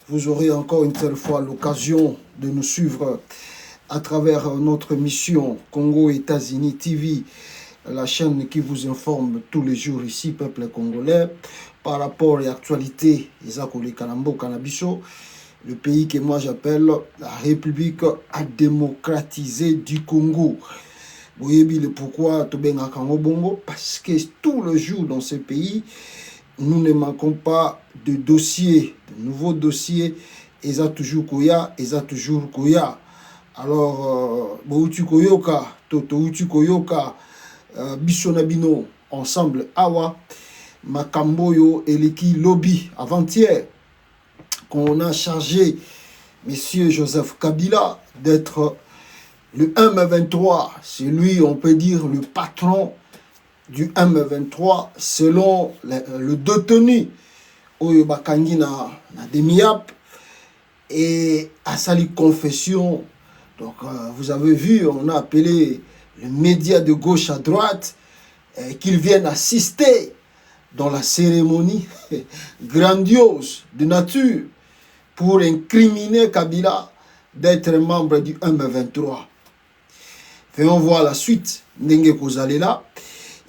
Vous aurez encore une telle fois l'occasion de nous suivre à travers notre mission Congo-États-Unis TV, la chaîne qui vous informe tous les jours ici, peuple congolais, par rapport à l'actualité le pays que moi j'appelle la République démocratisée du Congo. Vous voyez le pourquoi Bongo, parce que tout le jour dans ce pays, nous ne manquons pas de dossiers, de nouveaux dossiers. Ils ont toujours Koya, ils ont toujours Koya. Alors, Boutu Koyoka, Toto Utu Koyoka, Bisonabino, ensemble, Awa, Makamboyo, Eleki Lobby, avant-hier, qu'on a chargé M. Joseph Kabila d'être le M23. C'est lui, on peut dire, le patron du M23 selon le détenu Oyo Bakangi na Demiap et à sa confession. Donc vous avez vu, on a appelé les médias de gauche à droite qu'ils viennent assister dans la cérémonie grandiose de nature pour incriminer Kabila d'être membre du M23. Faisons voir la suite. Ndenge Kozalela.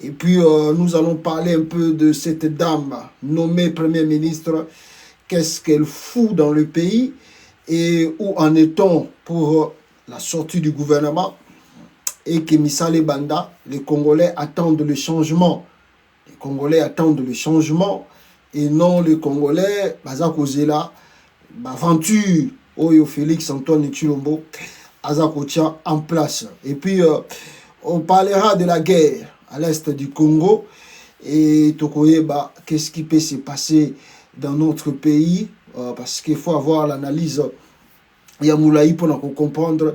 Et puis, nous allons parler un peu de cette dame nommée Premier ministre. Qu'est-ce qu'elle fout dans le pays et où en est-on pour la sortie du gouvernement. Et que Missale Banda, les Congolais attendent le changement. Les Congolais attendent le changement et non les Congolais, Bazakozela, Baventure, Oyo Félix Antoine Chilombo, Azakotia en place. Et puis, on parlera de la guerre à l'est du Congo et Tokoyeba, qu'est-ce qui peut se passer dans notre pays parce qu'il faut avoir l'analyse Yamoulaï pour comprendre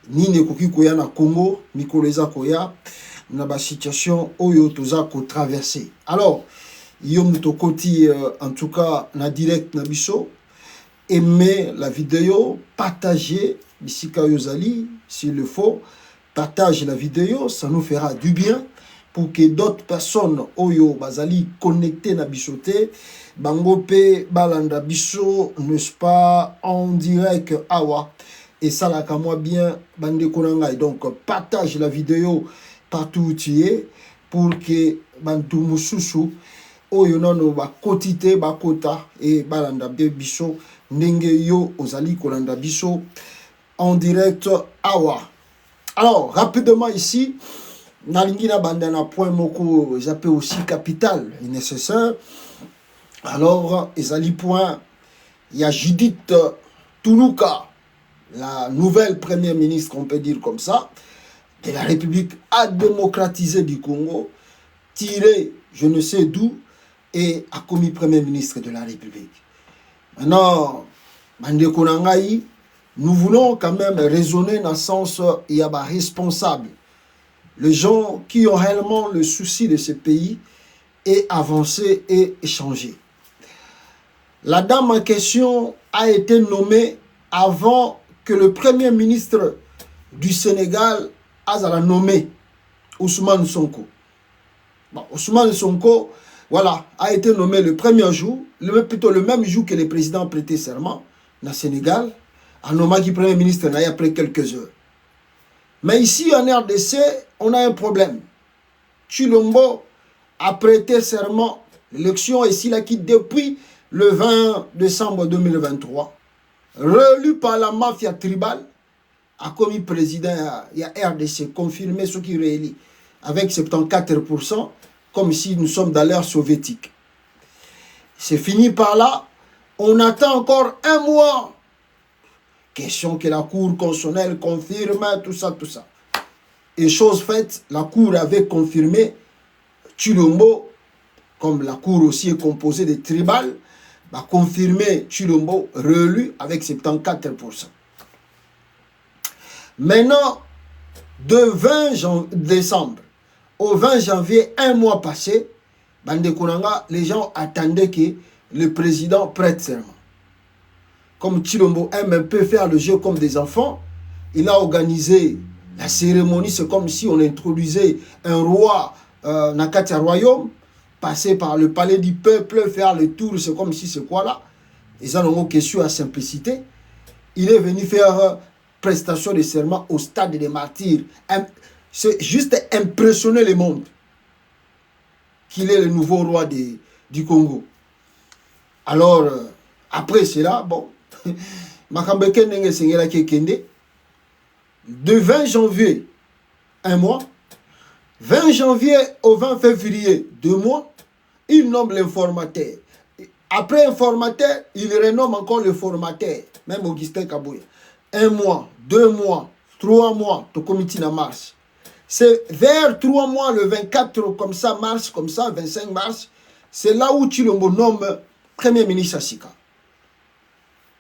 ni Nekoki Koya na Congo, ni Koleza Koya, na ba situation Oyo Toza ko traverser. Alors, Yom Tokoti, en tout cas, na direct na biso, aimez la vidéo, partagez, Bissika Yozali, s'il le faut, partage la vidéo, ça nous fera du bien pour que d'autres personnes Oyo Bazali connectées na bisoté, Bangope Balanda Biso, n'est-ce pas, en direct Awa. Et ça là, comme moi bien, Bande Konangai. Donc, partage la vidéo partout où tu es pour que Bantu Mususu, Oyo Nono ba kotite, ba kota, et Balanda Biso, Nenge Yo, Ozali Kolanda Biso, en direct Awa. Alors, rapidement ici, Nalingina Bandana point moko, j'appelle aussi capital nécessaire. Alors, Ezali point, il y a Judith Toulouka, la nouvelle première ministre, on peut dire comme ça, de la République démocratisée du Congo, tirée je ne sais d'où et a commis premier ministre de la République. Maintenant, Bande Konangai, nous voulons quand même raisonner dans le sens il y a des responsables, les gens qui ont réellement le souci de ce pays et avancer et échanger. La dame en question a été nommée avant que le premier ministre du Sénégal a nommé Ousmane Sonko. Bon, Ousmane Sonko, voilà, a été nommé le premier jour, plutôt le même jour que le président prêtait serment dans le Sénégal, a nommé qui premier ministre après quelques heures. Mais ici en RDC, on a un problème. Chilombo a prêté serment, l'élection ici là qui depuis le 20 décembre 2023, relu par la mafia tribale, a commis président, il y a RDC, confirmé ce qui réélit, avec 74%, comme si nous sommes dans l'ère soviétique. C'est fini par là, on attend encore un mois. Question que la Cour constitutionnelle confirme, tout ça, tout ça. Et chose faite, la Cour avait confirmé Chilombo, comme la Cour aussi est composée de tribales, va confirmer Chilombo relu avec 74%. Maintenant, de 20 décembre au 20 janvier, un mois passé, Bande Konanga, les gens attendaient que le président prête serment. Comme Chilombo aime un peu faire le jeu comme des enfants, il a organisé la cérémonie, c'est comme si on introduisait un roi Nakatia royaume, passer par le palais du peuple, faire le tour, c'est comme si c'est quoi là. Et ça, non, question à simplicité. Il est venu faire prestation de serment au stade des martyrs. C'est juste impressionner le monde qu'il est le nouveau roi du Congo. Alors, après cela, bon, de 20 janvier, un mois, 20 janvier au 20 février, 2 mois, il nomme l'informateur. Après informateur, il renomme encore le formateur, même Augustin Kabouya. 1 mois, 2 mois, 3 mois, le comité na marche. C'est vers 3 mois, le 24 comme ça, mars, comme ça, 25 mars, c'est là où Tshilombo nomme Premier ministre Sika.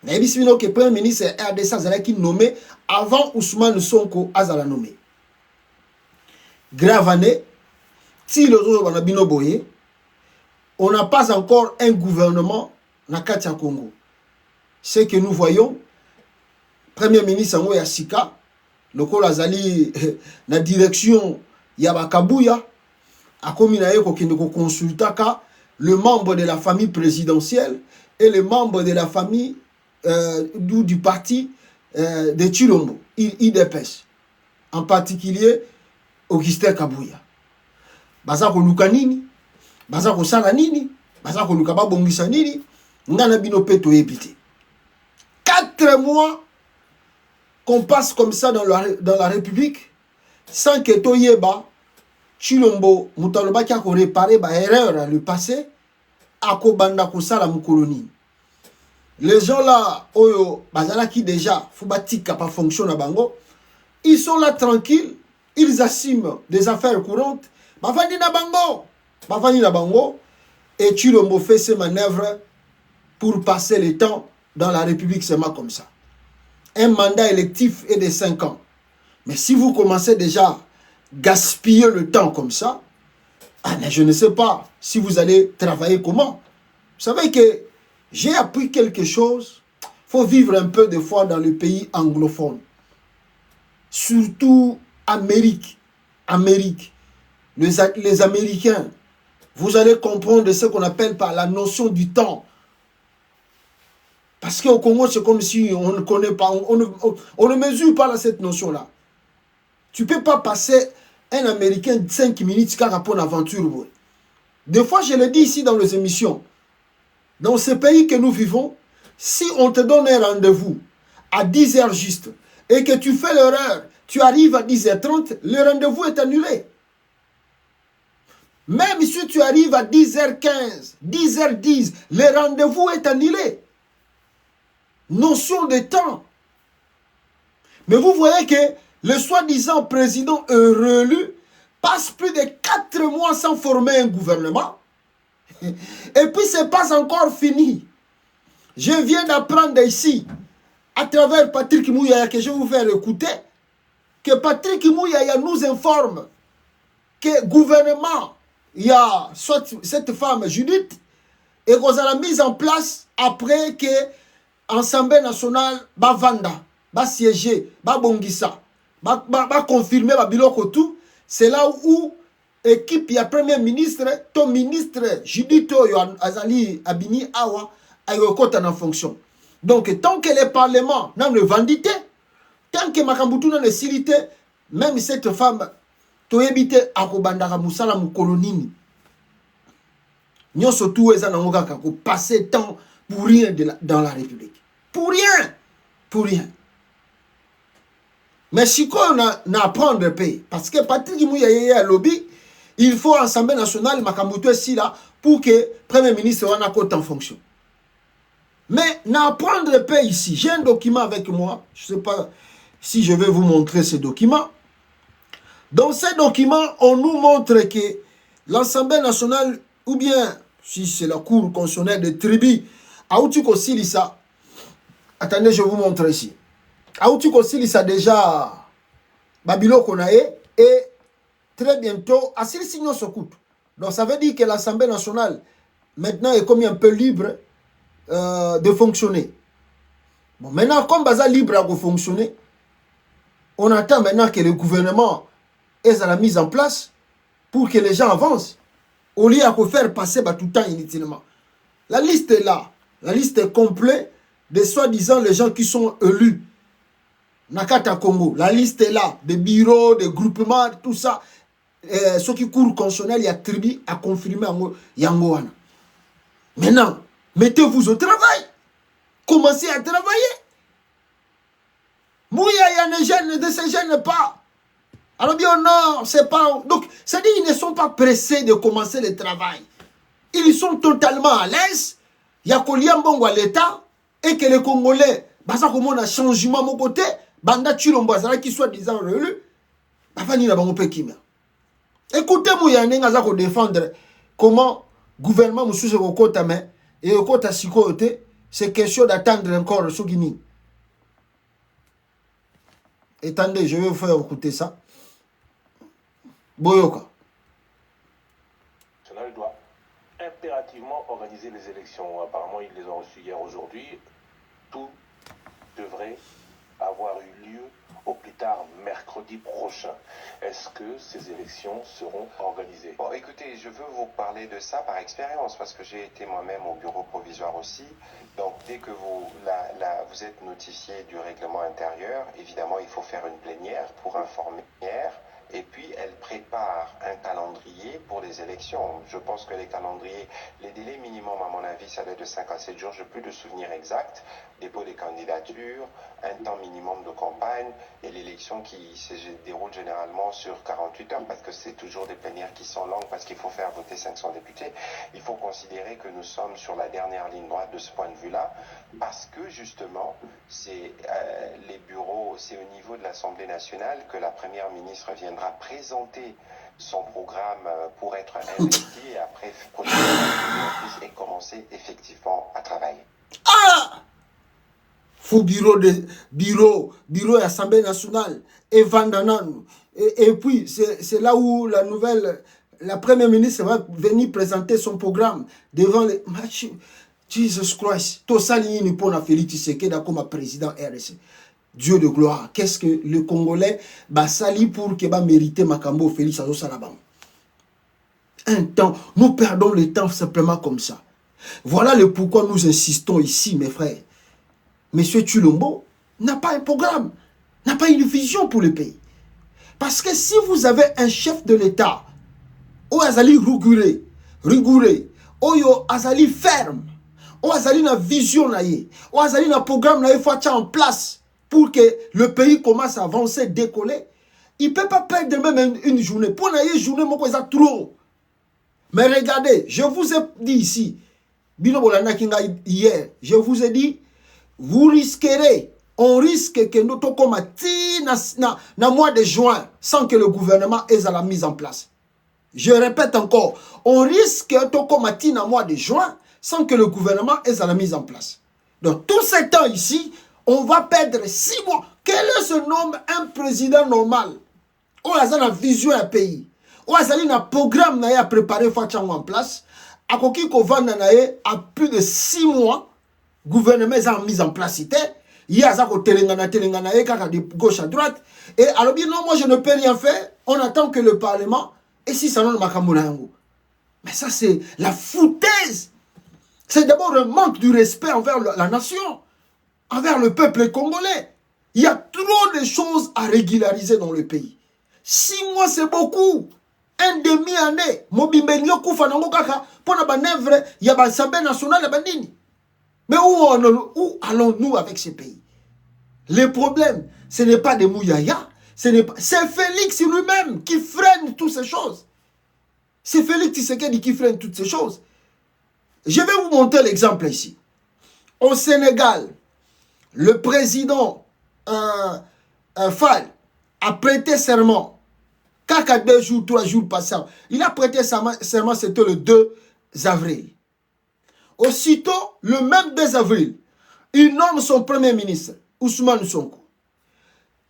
Mais il y a que Premier ministre RDC Azalaki nommé avant Ousmane Sonko Azala nommé. Grave année, si le Zonabino Boye, on n'a pas encore un gouvernement na Katia Congo. Ce que nous voyons, Premier ministre Ango Sika, le col Azali, la direction Yabakabuya, a commis na yeko qui ne consulta le membre de la famille présidentielle et le membre de la famille du parti de Tshilombo, IDPS, en particulier Augustin Kabouya. Bazako Lukanini, Bazako Salanini, Bazako Lukaba Bongisanini, Ngana Bino Peto Epité. 4 mois qu'on passe comme ça dans la République sans que Toyeba, Tshilombo, Moutaloba qui a réparé ba erreur le passé, à Kobanda Kosala Moukoloni. Les gens là, Oyo, Bazala qui déjà, Fubatika pas fonctionne à Bango, ils sont là tranquilles, ils assument des affaires courantes, Bafani na Bango, et Tshilombo fait ses manœuvres pour passer le temps dans la République, c'est comme ça. Un mandat électif est de 5 ans. Mais si vous commencez déjà à gaspiller le temps comme ça, je ne sais pas si vous allez travailler comment. Vous savez que j'ai appris quelque chose. Il faut vivre un peu de fois dans le pays anglophone. Surtout Amérique. Les Américains. Vous allez comprendre ce qu'on appelle par la notion du temps. Parce qu'au Congo, c'est comme si on ne connaît pas, on ne mesure pas cette notion-là. Tu ne peux pas passer un Américain 5 minutes car pour une aventure. Des fois, je le dis ici dans les émissions, dans ce pays que nous vivons, si on te donne un rendez-vous à 10h juste et que tu fais l'erreur, tu arrives à 10h30, le rendez-vous est annulé. Même si tu arrives à 10h15, 10h10, le rendez-vous est annulé. Notion de temps. Mais vous voyez que le soi-disant président réélu passe plus de 4 mois sans former un gouvernement. Et puis c'est pas encore fini. Je viens d'apprendre ici, à travers Patrick Mouyaya, que je vais vous faire écouter, que Patrick Mouyaya nous informe que le gouvernement, il y a cette femme Judith, et qu'on a la mise en place après que l'Assemblée nationale va vendre, va siéger, va bongisa, va confirmer va biloko tout. C'est là où l'équipe, il y a premier ministre, ton ministre Judith Azali Abini Awa, a eu en fonction. Donc, tant que le Parlement n'a pas vendité, tant que Makambutu n'a pas silité, même cette femme, tu évité à Kobandara Moussala Moukolonini. Nous surtout, ils ont passé temps pour rien dans la République. Pour rien. Pour rien. Mais si on a à prendre le pays, parce que Patrick Mouyaya lobby, il faut l'Assemblée nationale, Makambutu ici là, pour que le Premier ministre soit en fonction. Mais n'a prendre le pays ici. J'ai un document avec moi. Je ne sais pas si je vais vous montrer ce document. Dans ce document, on nous montre que l'Assemblée nationale, ou bien si c'est la Cour constitutionnelle de Tribi, Aoutuko Silissa, attendez, je vous montre ici. Aoutuko Silissa déjà, Babilo Konae, et très bientôt, Assil Signon Sokout. Donc ça veut dire que l'Assemblée nationale, maintenant, est comme un peu libre de fonctionner. Bon, maintenant, comme Baza libre à fonctionner, on attend maintenant que le gouvernement ait la mise en place pour que les gens avancent, au lieu de faire passer tout le temps inutilement. La liste est là. La liste est complète de soi-disant les gens qui sont élus. Nakata Congo. La liste est là. Des bureaux, des groupements, tout ça. Ceux qui courent constitutionnel, il y a tribu à confirmer Yangoana. Maintenant, mettez-vous au travail. Commencez à travailler. Mouya, il y a des jeunes, de ces jeunes pas. Alors bien non, c'est pas. Donc, c'est-à-dire qu'ils ne sont pas pressés de commencer le travail. Ils sont totalement à l'aise. Il y a Koliambongo à l'État et que les Congolais, bah ça comme on a changement à mon côté, banda Chilombo, ça qui soit disant relu, bah fani na bango pekima. Écoutez Mouya Nenga ko défendre comment gouvernement monsieur se kokota mais et kokota sikote, c'est question d'attendre encore ce qui. Attendez, je vais vous faire écouter ça. Boyoka. Le doit impérativement organiser les élections. Apparemment, ils les ont reçues hier, aujourd'hui. Tout devrait avoir eu lieu au plus tard mercredi prochain. Est-ce que ces élections seront organisées? Bon, écoutez, je veux vous parler de ça par expérience parce que j'ai été moi-même au bureau provisoire aussi. Donc, dès que vous êtes notifié du règlement intérieur, évidemment, il faut faire une plénière pour informer. Et puis, elle prépare un calendrier pour les élections. Je pense que les calendriers, les délais minimum, à mon avis, ça doit être de 5 à 7 jours. Je n'ai plus de souvenirs exacts. Dépôt des candidatures, un temps minimum de campagne et l'élection qui se déroule généralement sur 48 heures parce que c'est toujours des plénières qui sont longues parce qu'il faut faire voter 500 députés. Il faut considérer que nous sommes sur la dernière ligne droite de ce point de vue-là parce que justement, c'est les bureaux, c'est au niveau de l'Assemblée nationale que la première ministre viendra présenter son programme pour être investi et après et commencer effectivement à travailler. Ah! Faux bureau de l'Assemblée nationale et Vandanan. Et puis, c'est là où la première ministre va venir présenter son programme devant les matchs. Jesus Christ. Tout ça, il pour la Félix Tshisekedi comme président RSC. Dieu de gloire. Qu'est-ce que le Congolais va sali pour qu'il va mériter Makambo Félix Azo Salabang? Un temps, nous perdons le temps simplement comme ça. Voilà le pourquoi nous insistons ici, mes frères. Monsieur Chilombo n'a pas un programme, n'a pas une vision pour le pays. Parce que si vous avez un chef de l'État, où azali rigoureux, où azali ferme, où azali na vision naïe, où azali na programme naïe faut en place pour que le pays commence à avancer, décoller, il ne peut pas perdre même une journée. Pour une journée, moi, ça trop. Mais regardez, je vous ai dit ici, Bino Bolanda Kinga hier, je vous ai dit, vous risquerez, on risque que nous tokomati na mois de juin sans que le gouvernement ait la mise en place. Je répète encore, on risque tokomati na mois de juin sans que le gouvernement ait la mise en place. Donc tout ce temps ici, on va perdre 6 mois. Quel est ce nombre un président normal? On a la vision d'un pays. On a un programme à préparer en place. À Koki Kovan a plus de 6 mois. Gouvernement est mis en place. Il y a ça de gauche à droite. Et alors bien non, moi je ne peux rien faire. On attend que le Parlement. Et si ça non Makamoulango. Mais ça c'est la foutaise. C'est d'abord un manque de respect envers la nation, envers le peuple congolais. Il y a trop de choses à régulariser dans le pays. 6 mois c'est beaucoup. Un demi-année. Mobimbenyo Koufanango Kaka. Pour la manœuvre, il y a l'Assemblée nationale de Bandini. Mais où allons-nous avec ces pays? Le problème, ce n'est pas des Mouyaya, c'est Félix lui-même qui freine toutes ces choses. C'est Félix Tshisekedi qui freine toutes ces choses. Je vais vous montrer l'exemple ici. Au Sénégal, le président Fall a prêté serment. 2 jours, 3 jours passés. Il a prêté serment, c'était le 2 avril. Aussitôt, le même 2 avril, il nomme son premier ministre, Ousmane Sonko.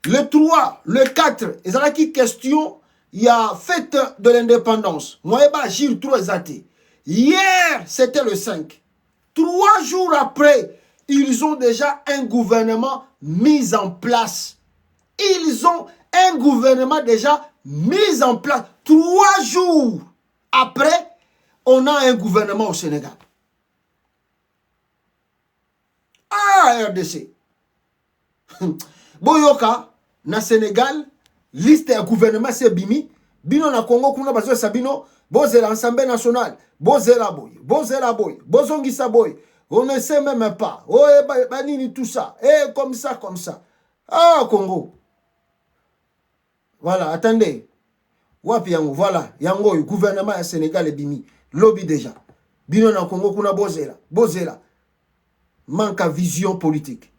Le 3, le 4, il y a une question, il y a fête de l'indépendance. Hier, c'était le 5. 3 jours après, ils ont déjà un gouvernement mis en place. Ils ont un gouvernement déjà mis en place. 3 jours après, on a un gouvernement au Sénégal. RDC. Boyoka, na Sénégal, liste ya gouvernement c'est bimi, bino na Congo kuna bazo sabino, bozela Assemblée nationale, bozela boy, bozongisa boy, on ne sait même pas, oh banini tout ça, comme ça. Ah Congo. Voilà, attendez. Wapi yango, voilà, yango gouvernement ya Sénégal et bimi, lobby déjà. Bino na Congo kuna bozela. Manque à vision politique.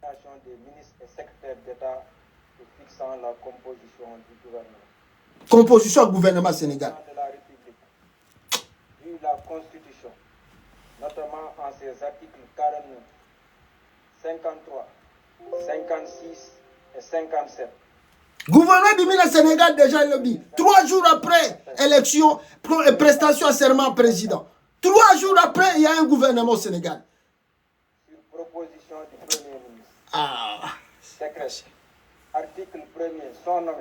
Des ministres et secrétaires d'État fixant la composition du gouvernement. Composition du gouvernement sénégal. De la République, vu la Constitution, notamment en ses articles 49, 53, 56 et 57. Gouvernement du ministre Sénégal déjà lobby. 3 jours après élection, prestation à serment président. 3 jours après, il y a un gouvernement au Sénégal. Sur proposition du Premier ministre. Ah. Décret. Article 1er, son nom.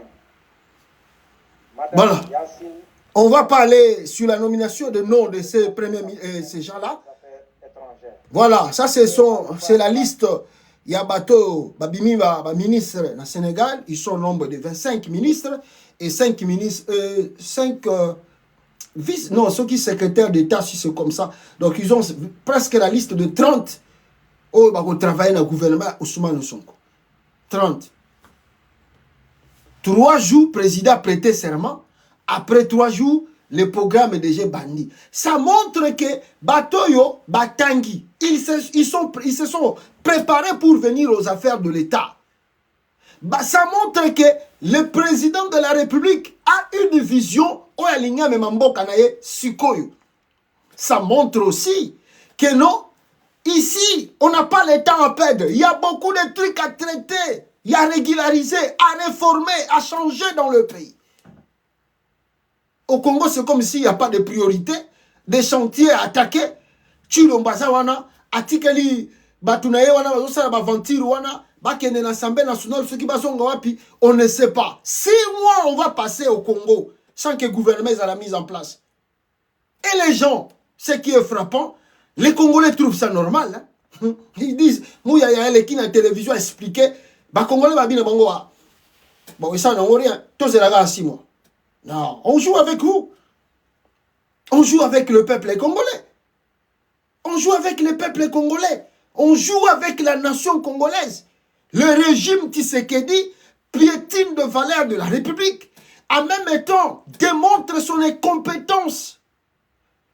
Madame Voilà. Yassine. On va parler sur la nomination de nom de ces ces gens-là. Voilà, ça c'est la liste. Il y a bateau, babimi, ministre au Sénégal. Ils sont au nombre de 25 ministres et 5 ministres, 5 vice, non, ceux qui sont secrétaires d'État, si c'est comme ça. Donc ils ont presque la liste de 30 qui travaillent dans le gouvernement Ousmane Sonko. 30. 3 jours, président a prêté serment. Après 3 jours, le programme est déjà banni. Ça montre que Batoyo, Batangi, ils se sont préparés pour venir aux affaires de l'État. Ça montre que le président de la République a une vision. Ça montre aussi que non, ici, on n'a pas le temps à perdre. Il y a beaucoup de trucs à traiter, il y a à régulariser, à réformer, à changer dans le pays. Au Congo, c'est comme s'il n'y a pas de priorité, des chantiers à attaquer. Tu l'ombaza wana, atikeli, batunaye wana, bazosa baventure wana, bakene na l'Assemblée nationale, ceux qui basonga wapi, on ne sait pas. 6 mois, on va passer au Congo sans que le gouvernement ait la mise en place. Et les gens, ce qui est frappant, les Congolais trouvent ça normal. Hein? Ils disent, Mouya Yael qui na télévision a expliqué, bah Congolais va bien bango. Bon, ils s'en ont rien. Tous les gars à 6 mois. Non, on joue avec vous. On joue avec le peuple congolais. On joue avec le peuple congolais. On joue avec la nation congolaise. Le régime Tshisekedi piétine de valeurs de la République. En même temps, démontre son incompétence,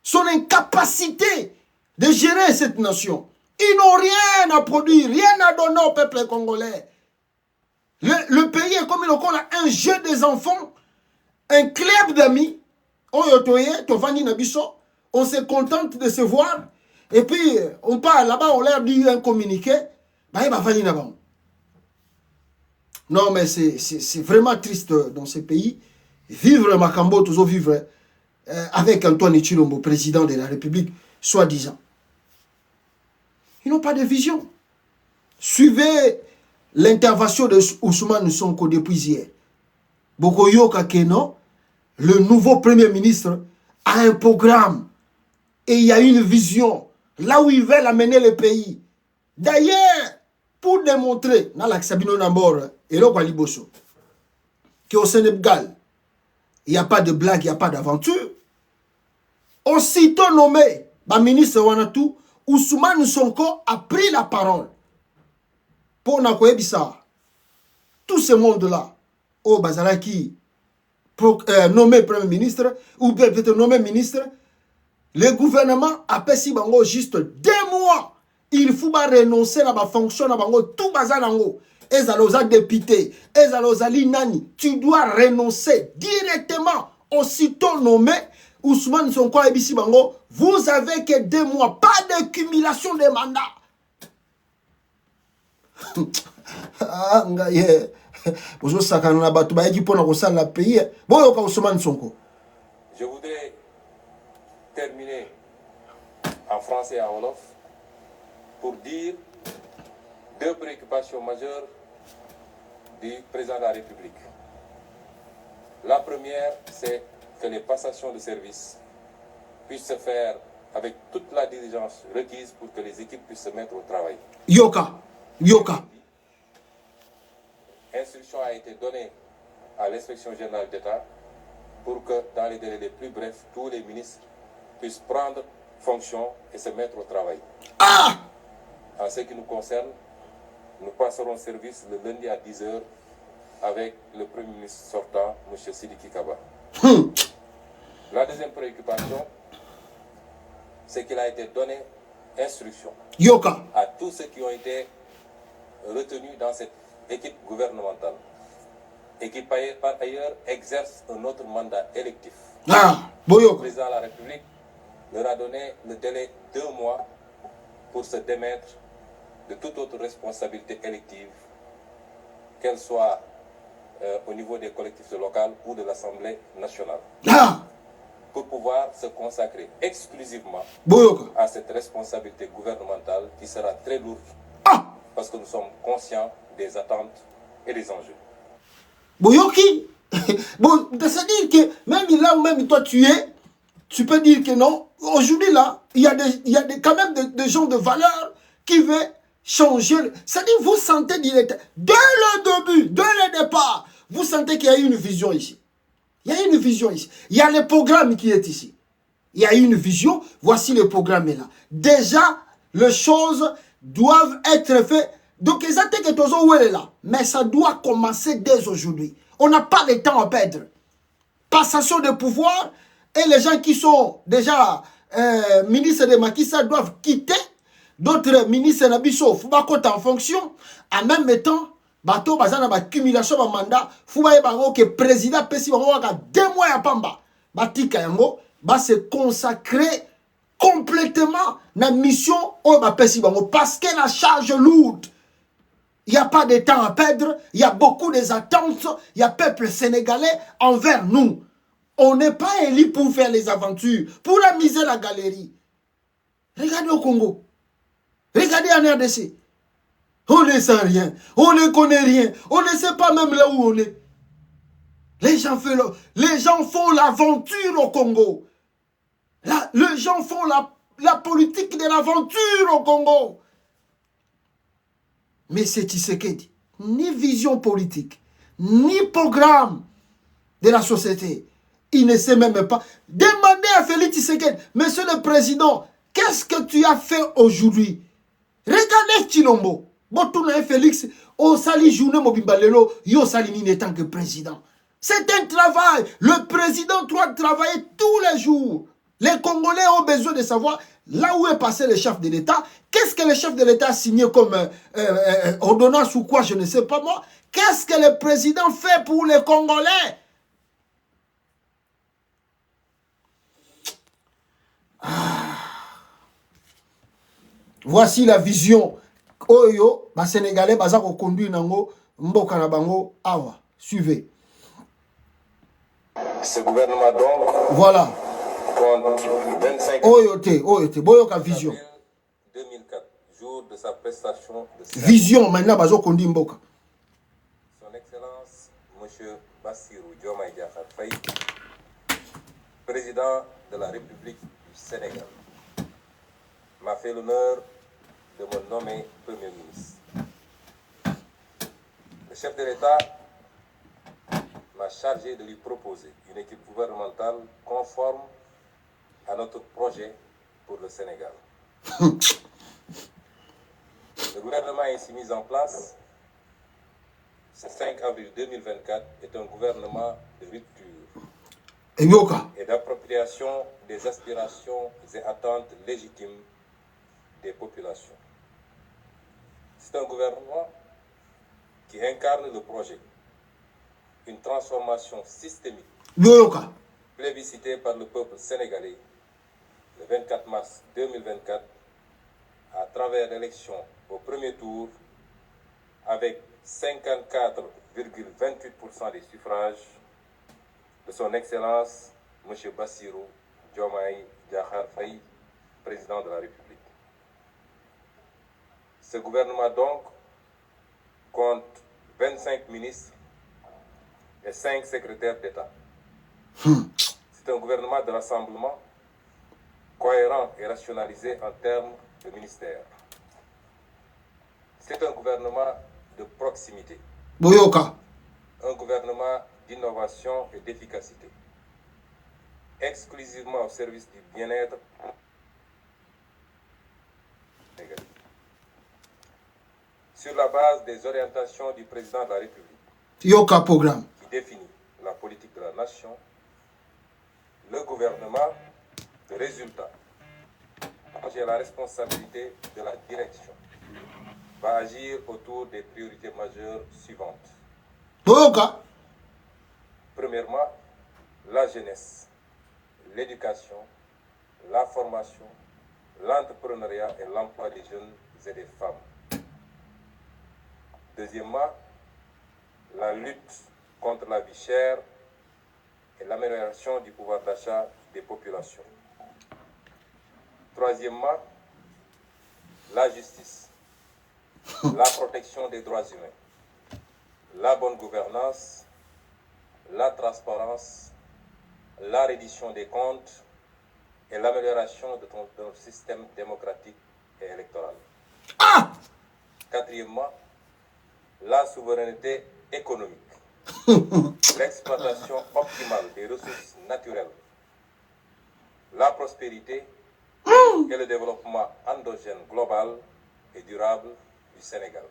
son incapacité de gérer cette nation. Ils n'ont rien à produire, rien à donner au peuple congolais. Le pays est comme un jeu des enfants, un club d'amis. On se contente de se voir. Et puis, on part là-bas, on leur dit un communiqué. Non, mais c'est vraiment triste dans ce pays. Vivre Makambo, toujours vivre avec Antoine Tshilombo, président de la République, soi-disant. Ils n'ont pas de vision. Suivez l'intervention de Ousmane Sonko depuis hier. Bokoyo Kakeno, le nouveau Premier ministre, a un programme. Et il y a une vision. Là où ils veulent amener le pays. D'ailleurs, pour démontrer, dans l'Axabino Nambor et l'Okwaliboso, qu'au Sénégal, il n'y a pas de blague, il n'y a pas d'aventure. Aussitôt nommé, le ministre Wanatou, Ousmane Sonko a pris la parole. Pour Nakoyebissa, tout ce monde-là, au Bazalaki, nommé Premier ministre, ou peut-être nommé ministre, le gouvernement a payé bango juste 2 mois. Il faut renoncer à la fonction à bango tout bazalango. Ezaloza député, ezaloza linani, tu dois renoncer directement aussitôt nommé Ousmane Sonko Ebisi bango. Vous avez que 2 mois, pas de cumulation de mandats. Ah ngaye. Bozo sakana na batu ba yaki pona ko sala pays. Boyo ka Ousmane Sonko. Je voudrais terminer en français et en wolof pour dire 2 préoccupations majeures du président de la République. La première, c'est que les passations de service puissent se faire avec toute la diligence requise pour que les équipes puissent se mettre au travail. Yoka, Yoka. Instruction a été donnée à l'inspection générale d'État pour que dans les délais les plus brefs, tous les ministres puissent prendre fonction et se mettre au travail. Ah! En ce qui nous concerne, nous passerons service le lundi à 10h avec le Premier ministre sortant, M. Sidiki Kaba. La deuxième préoccupation, c'est qu'il a été donné instruction Yoka. à tous ceux qui ont été retenus dans cette équipe gouvernementale et qui par ailleurs exercent un autre mandat électif. Ah! Le Boyoka. président de la République leur a donné le délai de 2 mois pour se démettre de toute autre responsabilité élective, qu'elle soit au niveau des collectivités locales ou de l'Assemblée nationale, Ah! pour pouvoir se consacrer exclusivement Boyoka. à cette responsabilité gouvernementale qui sera très lourde Ah! parce que nous sommes conscients des attentes et des enjeux. Boyoki. Bon, c'est-à-dire que même là où même toi tu es, tu peux dire que non. Aujourd'hui là, il y a quand même des gens de valeur qui veulent changer. C'est-à-dire vous sentez direct, dès le début, dès le départ, vous sentez qu'il y a une vision ici. Il y a une vision ici. Il y a le programme qui est ici. Il y a une vision, voici le programme là. Déjà, les choses doivent être faites. Donc, ils attendent que tous où est là. Mais ça doit commencer dès aujourd'hui. On n'a pas de temps à perdre. Passation de pouvoir et les gens qui sont déjà ministres de Macky Sall doivent quitter. D'autres ministres n'abisso, faut pas en fonction. En même temps, bateau bazana ba accumulation ba mandat, faut pas que le président pesi ba 2 mois à pamba. Batika yango va se consacrer complètement na mission au ba pesi bango parce que la charge lourde. Il n'y a pas de temps à perdre, il y a beaucoup des attentes, il y a peuple sénégalais envers nous. On n'est pas élu pour faire les aventures, pour amuser la galerie. Regardez au Congo. Regardez en RDC. On ne sait rien. On ne connaît rien. On ne sait pas même là où on est. Les gens font l'aventure au Congo. Les gens font la politique de l'aventure au Congo. Mais c'est Tshisekedi. Ni vision politique, ni programme de la société. Il ne sait même pas. Demandez à Félix Tshisekedi, Monsieur le Président, qu'est-ce que tu as fait aujourd'hui? Regardez Chilombo. Botouna Félix, au sali journée Mobimbalelo, yo salini en tant que président. C'est un travail. Le président doit travailler tous les jours. Les Congolais ont besoin de savoir là où est passé le chef de l'État. Qu'est-ce que le chef de l'État a signé comme ordonnance ou quoi, je ne sais pas moi. Qu'est-ce que le président fait pour les Congolais? Voici la vision. Oyo, ba Sénégalais, baza ko conduire nango mboka na bango awa. Suivez. Ce gouvernement donc, voilà, compte 25 Oyote, boyoka vision. 2004, jour de sa prestation de serment. Vision maintenant bazo conduire mboka. Son Excellence M. Bassirou Diomaye Diakhar Faye, président de la République du Sénégal, m'a fait l'honneur de me nommer Premier ministre. Le chef de l'État m'a chargé de lui proposer une équipe gouvernementale conforme à notre projet pour le Sénégal. Le gouvernement ainsi mis en place ce 5 avril 2024 est un gouvernement de rupture et d'appropriation des aspirations et attentes légitimes des populations. C'est un gouvernement qui incarne le projet, une transformation systémique plébiscitée par le peuple sénégalais le 24 mars 2024 à travers l'élection au premier tour avec 54,28% des suffrages de son Excellence M. Bassirou Diomaye Diakhar Faye, président de la République. Ce gouvernement donc compte 25 ministres et 5 secrétaires d'État. C'est un gouvernement de rassemblement cohérent et rationalisé en termes de ministères. C'est un gouvernement de proximité. Boyoka. Un gouvernement d'innovation et d'efficacité. Exclusivement au service du bien-être. Sur la base des orientations du président de la République. Yoka programme. Qui définit la politique de la nation, le gouvernement de résultat. J'ai la responsabilité de la direction. Va agir autour des priorités majeures suivantes. Boyoka. Premièrement, la jeunesse, l'éducation, la formation, l'entrepreneuriat et l'emploi des jeunes et des femmes. Deuxièmement, la lutte contre la vie chère et l'amélioration du pouvoir d'achat des populations. Troisièmement, la justice, la protection des droits humains, la bonne gouvernance, la transparence, la reddition des comptes et l'amélioration de notre système démocratique et électoral. Ah! Quatrièmement, la souveraineté économique, l'exploitation optimale des ressources naturelles, la prospérité et le développement endogène global et durable du Sénégal.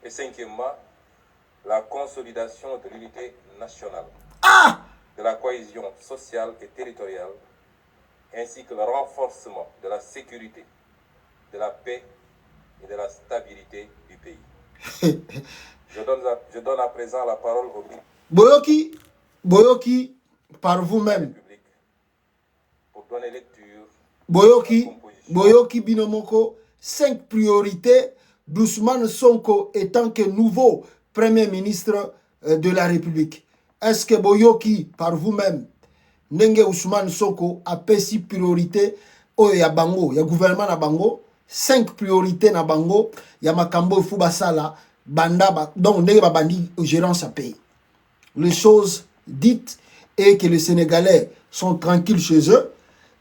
Et cinquièmement, la consolidation de l'unité nationale, de la cohésion sociale et territoriale, ainsi que le renforcement de la sécurité, de la paix et de la stabilité du pays. Je donne à présent la parole au Boyoki, par vous-même. Pour donner lecture. Boyoki Binomoko, 5 priorités d'Ousmane Sonko étant que nouveau Premier ministre de la République. Est-ce que Boyoki, par vous-même, Nenge Ousmane Sonko a payé 6 priorités au Yabango, il y a gouvernement na Bango, 5 priorités na Bango, il y a Makambo Fubasala, Banda, donc Nenge Babandi, gérance à payer. Les choses dites et que les Sénégalais sont tranquilles chez eux,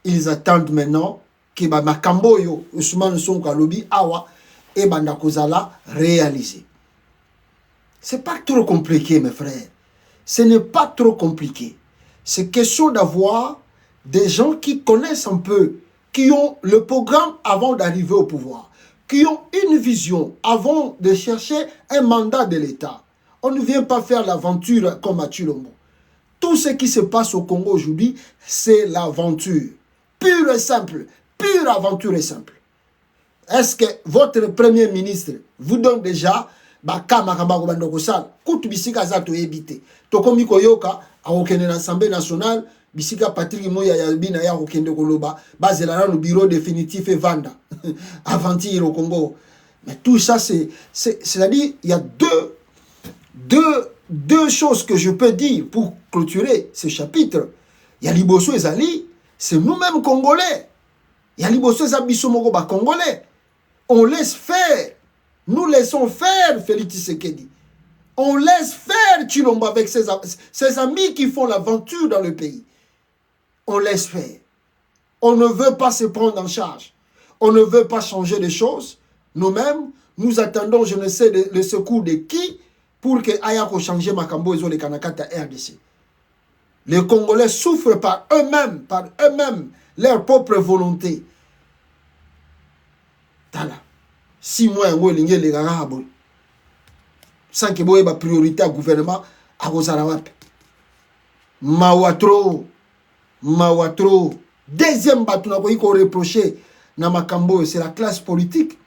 ils attendent maintenant que Makambo yo Ousmane Sonko lobby awa et Banda Kozala réalisé. C'est pas trop compliqué, mes frères. Ce n'est pas trop compliqué. C'est question d'avoir des gens qui connaissent un peu, qui ont le programme avant d'arriver au pouvoir, qui ont une vision avant de chercher un mandat de l'État. On ne vient pas faire l'aventure comme à Chilombo. Tout ce qui se passe au Congo aujourd'hui, c'est l'aventure. Pure et simple. Pure aventure et simple. Est-ce que votre Premier ministre vous donne déjà l'Assemblée nationale, bisika Patrick Moya Yabina ya okende koloba, bazela le bureau définitif et vanda aventir au Congo. Mais tout ça c'est-à-dire il y a deux choses que je peux dire pour clôturer ce chapitre. Il y a Liboso et Zali, c'est nous-mêmes Congolais. Il y a Liboso et Zabiso Mogoba Congolais. On laisse faire. Nous laissons faire Félix Tshisekedi. On laisse faire Tshilombo avec ses amis qui font l'aventure dans le pays. On laisse faire. On ne veut pas se prendre en charge. On ne veut pas changer les choses. Nous-mêmes, nous attendons, je ne sais, le secours de qui pour que Ayako change Makambo et les Kanakata RDC. Les Congolais souffrent par eux-mêmes, leur propre volonté. Tala. 6 mois, on les gars, sans que vous ayez priorité au gouvernement, à vos arabes. Mawatro. Deuxième bâton qu'on reproche dans Makambo, c'est la classe politique,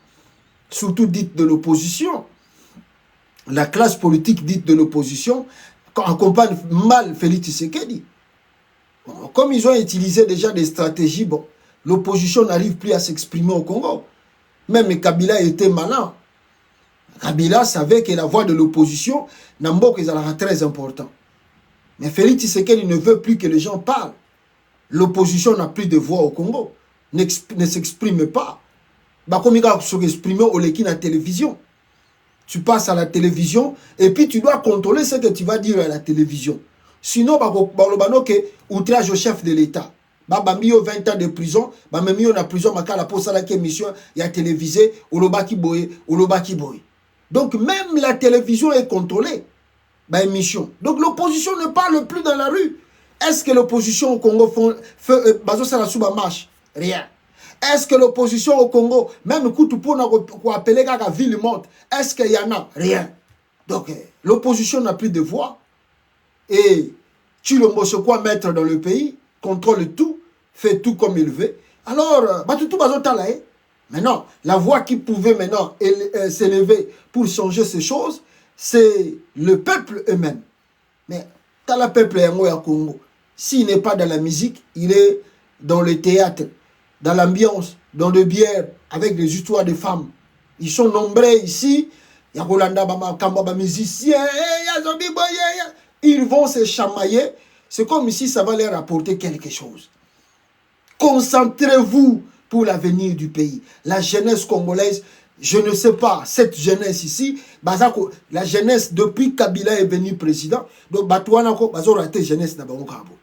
surtout dite de l'opposition. La classe politique dite de l'opposition accompagne mal Félix Tshisekedi. Comme ils ont utilisé déjà des stratégies, bon, l'opposition n'arrive plus à s'exprimer au Congo. Même Kabila était malin. Kabila savait que la voix de l'opposition, Nambo, est très important. Mais Félix Tshisekedi ne veut plus que les gens parlent. L'opposition n'a plus de voix au Congo. Ne s'exprime pas. Comme il va s'exprimer au Leki à la télévision. Tu passes à la télévision et puis tu dois contrôler ce que tu vas dire à la télévision. Sinon, outrage au chef de l'État. Babamio 20 ans de prison, Bamamio na prison, Makala Posala qui émission, il y a télévisé, Olobaki Boye. Donc même la télévision est contrôlée, bah émission. Donc l'opposition ne parle plus dans la rue. Est-ce que l'opposition au Congo fait Bazo Salasouba marche? Rien. Est-ce que l'opposition au Congo, même Koutoupo n'a pas appelé la ville morte, est-ce qu'il y en a? Rien. Donc l'opposition n'a plus de voix. Et Tshilombo se croit maître dans le pays, contrôle tout, fait tout comme il veut. Alors, Batutu Bazotala, maintenant, la voix qui pouvait maintenant s'élever pour changer ces choses, c'est le peuple eux-mêmes. Mais quand le peuple est à Congo, s'il n'est pas dans la musique, il est dans le théâtre, dans l'ambiance, dans le bière, avec des histoires de femmes. Ils sont nombreux ici. Il y a Rolanda Bama, Kamba musicien, ils vont se chamailler. C'est comme si ça va leur apporter quelque chose. Concentrez-vous pour l'avenir du pays. La jeunesse congolaise, je ne sais pas, cette jeunesse ici, la jeunesse depuis Kabila est venu président, donc Batouanako, raté jeunesse na bango kabo.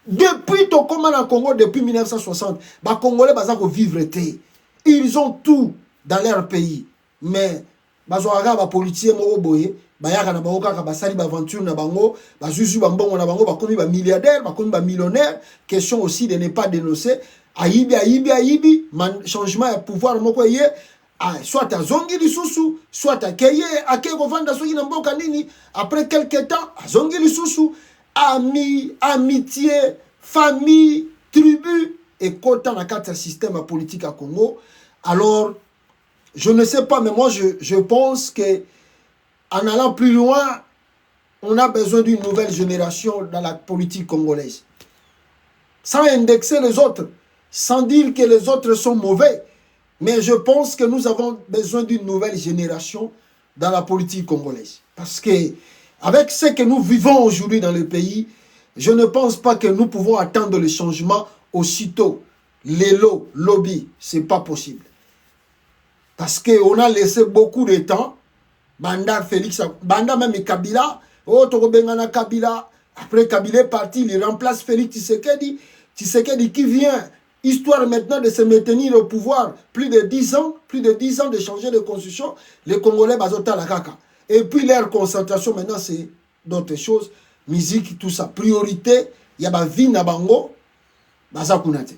Depuis Tokomana Congo, depuis 1960, les Congolais bazako vivre té. Ils ont tout dans leur pays. Mais bazouaga ba politicien moko boye, bayaka na bango kaka basali ba aventure na bango, bazuzu ba mbongo na bango, bakomi ba milliardaire, bakomi ba millionnaire. Question aussi de ne pas dénoncer. Ayibi, changement de pouvoir moko ye, soit à zongi lisusu, soit à keye, kovanda soki na mboka nini, après quelques temps, à zongi lisusu, amitié, famille, tribu, et quand on a un système politique à Congo, alors, je ne sais pas, mais moi je pense que en allant plus loin, on a besoin d'une nouvelle génération dans la politique congolaise. Sans indexer les autres, sans dire que les autres sont mauvais, mais je pense que nous avons besoin d'une nouvelle génération dans la politique congolaise. Parce que avec ce que nous vivons aujourd'hui dans le pays, je ne pense pas que nous pouvons attendre le changement aussitôt. Les lobby, ce n'est pas possible. Parce qu'on a laissé beaucoup de temps. Banda Félix, Banda même Kabila, Kabila. Après Kabila est parti, il remplace Félix Tshisekedi. Tshisekedi qui vient, histoire maintenant de se maintenir au pouvoir, plus de 10 ans de changer de constitution, les Congolais bazota la kaka. Et puis leur concentration maintenant c'est d'autres choses, musique, tout ça. Priorité, il y a ma vie na bango, bazakunate.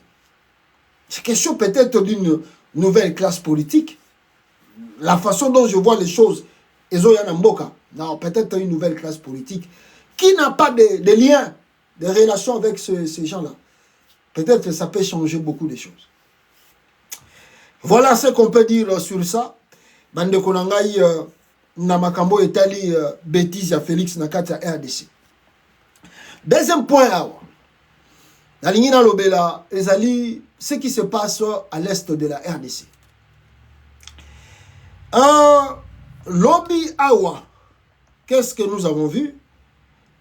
C'est question peut-être d'une nouvelle classe politique. La façon dont je vois les choses, non, peut-être une nouvelle classe politique qui n'a pas de lien, de relation avec ces gens-là. Peut-être que ça peut changer beaucoup de choses. Voilà ce qu'on peut dire sur ça. Bande Konangai, Namakambo etali bêtise à Félix Nakata RDC. Deuxième point, la ligne dans l'Obela, ce qui se passe à l'est de la RDC. Lobby Awa, qu'est-ce que nous avons vu?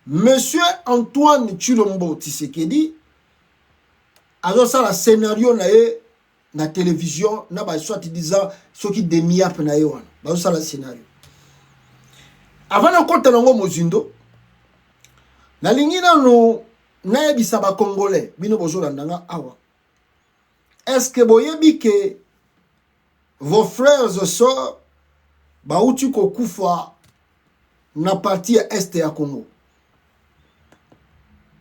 Monsieur Antoine Tshilombo Tshisekedi a ça le scénario na télévision, na ba soit disant ce qui demi-ap na yo, ba ça le scénario. Avant na kota nango mozindo, na lingi na no na yebisa ba congolais bino bozolanda awa. Est-ce que boyebi que vos frères et sœurs bauti kokufa na partie est ya Congo?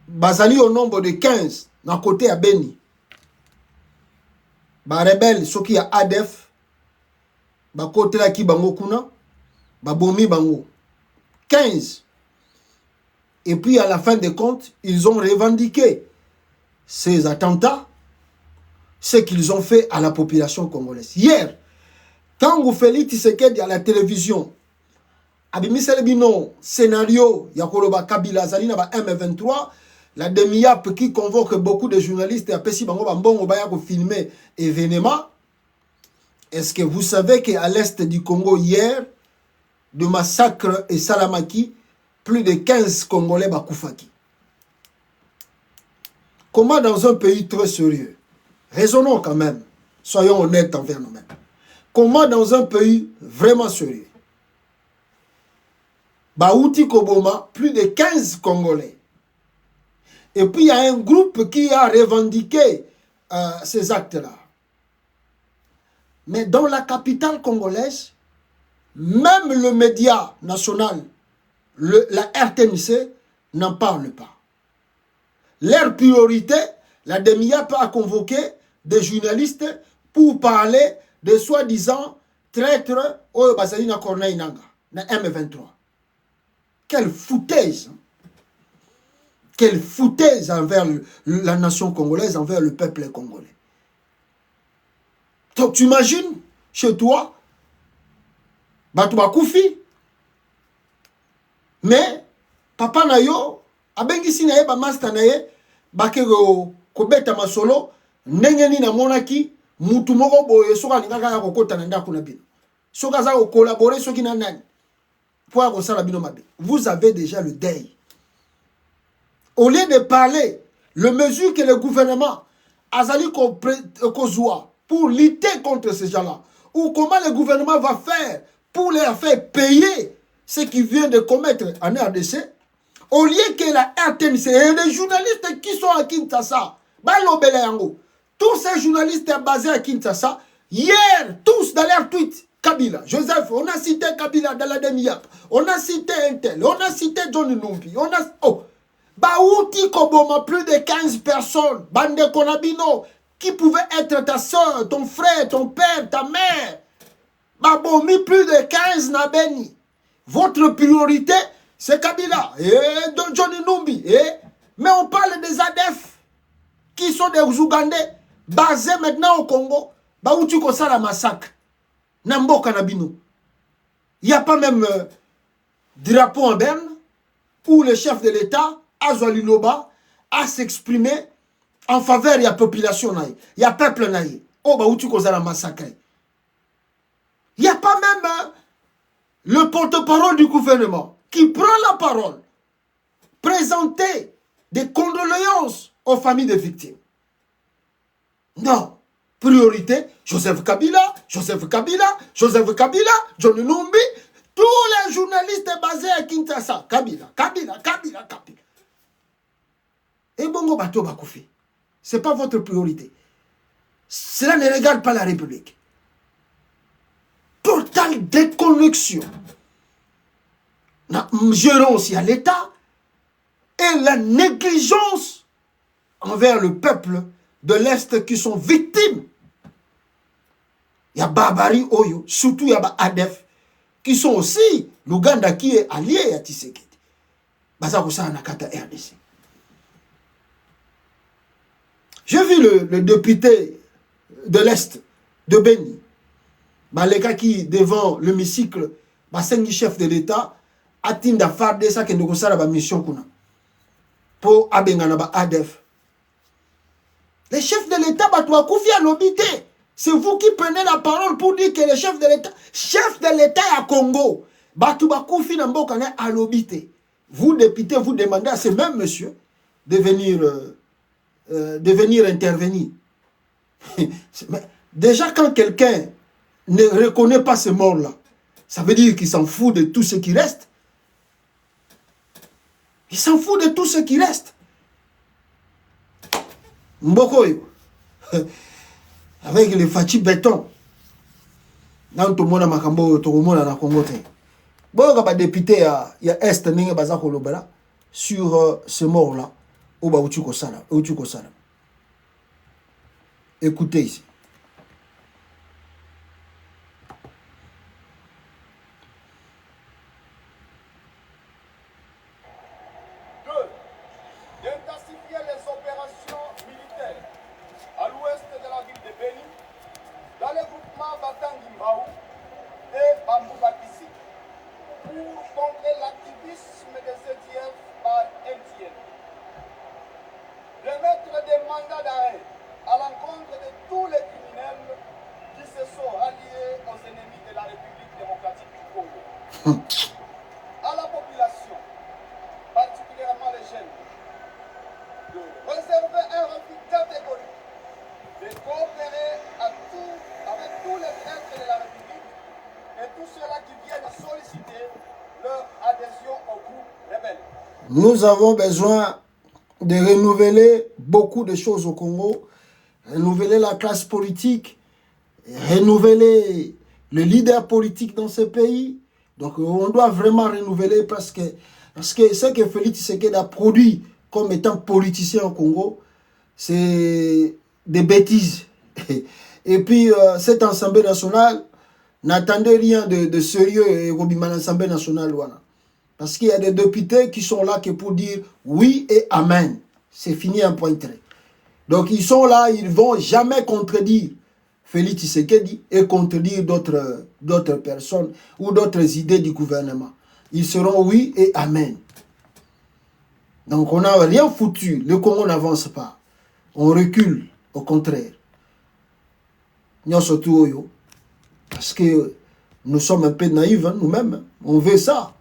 Bazali au nombre de 15 na côté à Beni. Ba rebelle soki ya ADF ba côté la ki bango kuna ba bomi bango 15. Et puis à la fin des comptes, ils ont revendiqué ces attentats, ce qu'ils ont fait à la population congolaise. Hier, quand vous faites Tshisekedi à la télévision, abimisele bino scénario ya koloba Kabila Zalina ba M23, la demi-ap qui convoque beaucoup de journalistes et apesi bango bambongo baya ko filmer événement. Est-ce que vous savez qu'à l'est du Congo hier, de massacre et Salamaki, plus de 15 Congolais bakoufaki? Comment dans un pays très sérieux, raisonnons quand même, soyons honnêtes envers nous-mêmes, comment dans un pays vraiment sérieux, Baouti Koboma, plus de 15 Congolais, Et puis il y a un groupe qui a revendiqué ces actes-là. Mais dans la capitale congolaise, même le média national, la RTNC, n'en parle pas. Leur priorité, la DEMIAP a convoqué des journalistes pour parler de soi-disant traîtres au Bazalina Corneille Nanga, na M23. Quelle foutaise! Quelle foutaise envers la nation congolaise, envers le peuple congolais. Donc tu imagines, chez toi, Batouba Koufi, mais papa na yo, abengisi na ye ba master na ye, bakero kobeta masolo, ndengeni na monaki, mutu moko boye soka lingaka ya kokota na ndako na bino. Soka za ko collaborer soki na nani. Pour akosala bino mabe. Vous avez déjà le deuil. Au lieu de parler, le mesure que le gouvernement Azali Kozua pour lutter contre ces gens-là, ou comment le gouvernement va faire pour leur faire payer ce qu'ils viennent de commettre en RDC, au lieu que la RTNC et les journalistes qui sont à Kinshasa, tous ces journalistes basés à Kinshasa, hier, tous dans leur tweet, Kabila, Joseph, on a cité Kabila dans la DEMIAP, on a cité Intel, on a cité John Numbi, on a... Oh, Baouti Koboma, plus de 15 personnes, Bande Konabino, qui pouvaient être ta soeur, ton frère, ton père, ta mère. Babomi, plus de 15 Nabeni. Votre priorité, c'est Kabila et Johnny Numbi. Mais on parle des ADF, qui sont des Ougandais, basés maintenant au Congo. Baouti Kosala massacre. Nambo Kanabino. Il n'y a pas même drapeau en berne où le chef de l'État, Azwali Loba, a s'exprimé en faveur de la population. Il y a peuple naïe. Oh, bah, où tu causes la massacre. Il n'y a pas même le porte-parole du gouvernement qui prend la parole, présenter des condoléances aux familles des victimes. Non. Priorité, Joseph Kabila, Joseph Kabila, Joseph Kabila, John Numbi, tous les journalistes basés à Kinshasa. Kabila, Kabila, Kabila, Kabila. Et Bongo Bato Bakoufi. Ce n'est pas votre priorité. Cela ne regarde pas la République. Totale déconnexion. La gérance à l'État et la négligence envers le peuple de l'Est qui sont victimes. Il y a Babari Oyo, surtout il y a ADF, qui sont aussi l'Ouganda qui est allié à Tshisekedi. Bazaroussa Nakata RDC. J'ai vu le député de l'Est, de Beni, les gars qui, devant l'hémicycle, le chef de l'État, a tinda farde ça que nous avons la mission pour Abengana ADF. Les chefs de l'État, Koufi à l'obité. C'est vous qui prenez la parole pour dire que le chef de l'État à Congo, Koufi Nambokane à l'obité. Vous, députés, vous demandez à ce même monsieur de venir intervenir. Déjà, quand quelqu'un ne reconnaît pas ce mort-là, ça veut dire qu'il s'en fout de tout ce qui reste. Il s'en fout de tout ce qui reste. Mbokoyo, avec les fachi béton, dans tout le monde makambo, tout le monde na Congo. Bon, il y a député à Est, sur ce mort-là, au Baoutuko Sala. Écoutez ici. À la population, particulièrement les jeunes, de réserver un refus catégorique, de coopérer avec tous les traîtres de la République et tous ceux-là qui viennent solliciter leur adhésion au groupe rebelle. Nous avons besoin de renouveler beaucoup de choses au Congo, renouveler la classe politique, renouveler le leader politique dans ce pays. Donc on doit vraiment renouveler parce que ce que Félix Tshisekedi a produit comme étant politicien au Congo, c'est des bêtises. Et puis cette Assemblée nationale n'attendait rien de sérieux et l'Assemblée nationale. Voilà. Parce qu'il y a des députés qui sont là que pour dire oui et amen. C'est fini un point trait. Donc ils sont là, ils ne vont jamais contredire Félix Tshisekedi et contredire d'autres personnes ou d'autres idées du gouvernement. Ils seront oui et amen. Donc on n'a rien foutu. Le Congo n'avance pas. On recule, au contraire. Parce que nous sommes un peu naïfs, hein, nous-mêmes. Hein. On veut ça.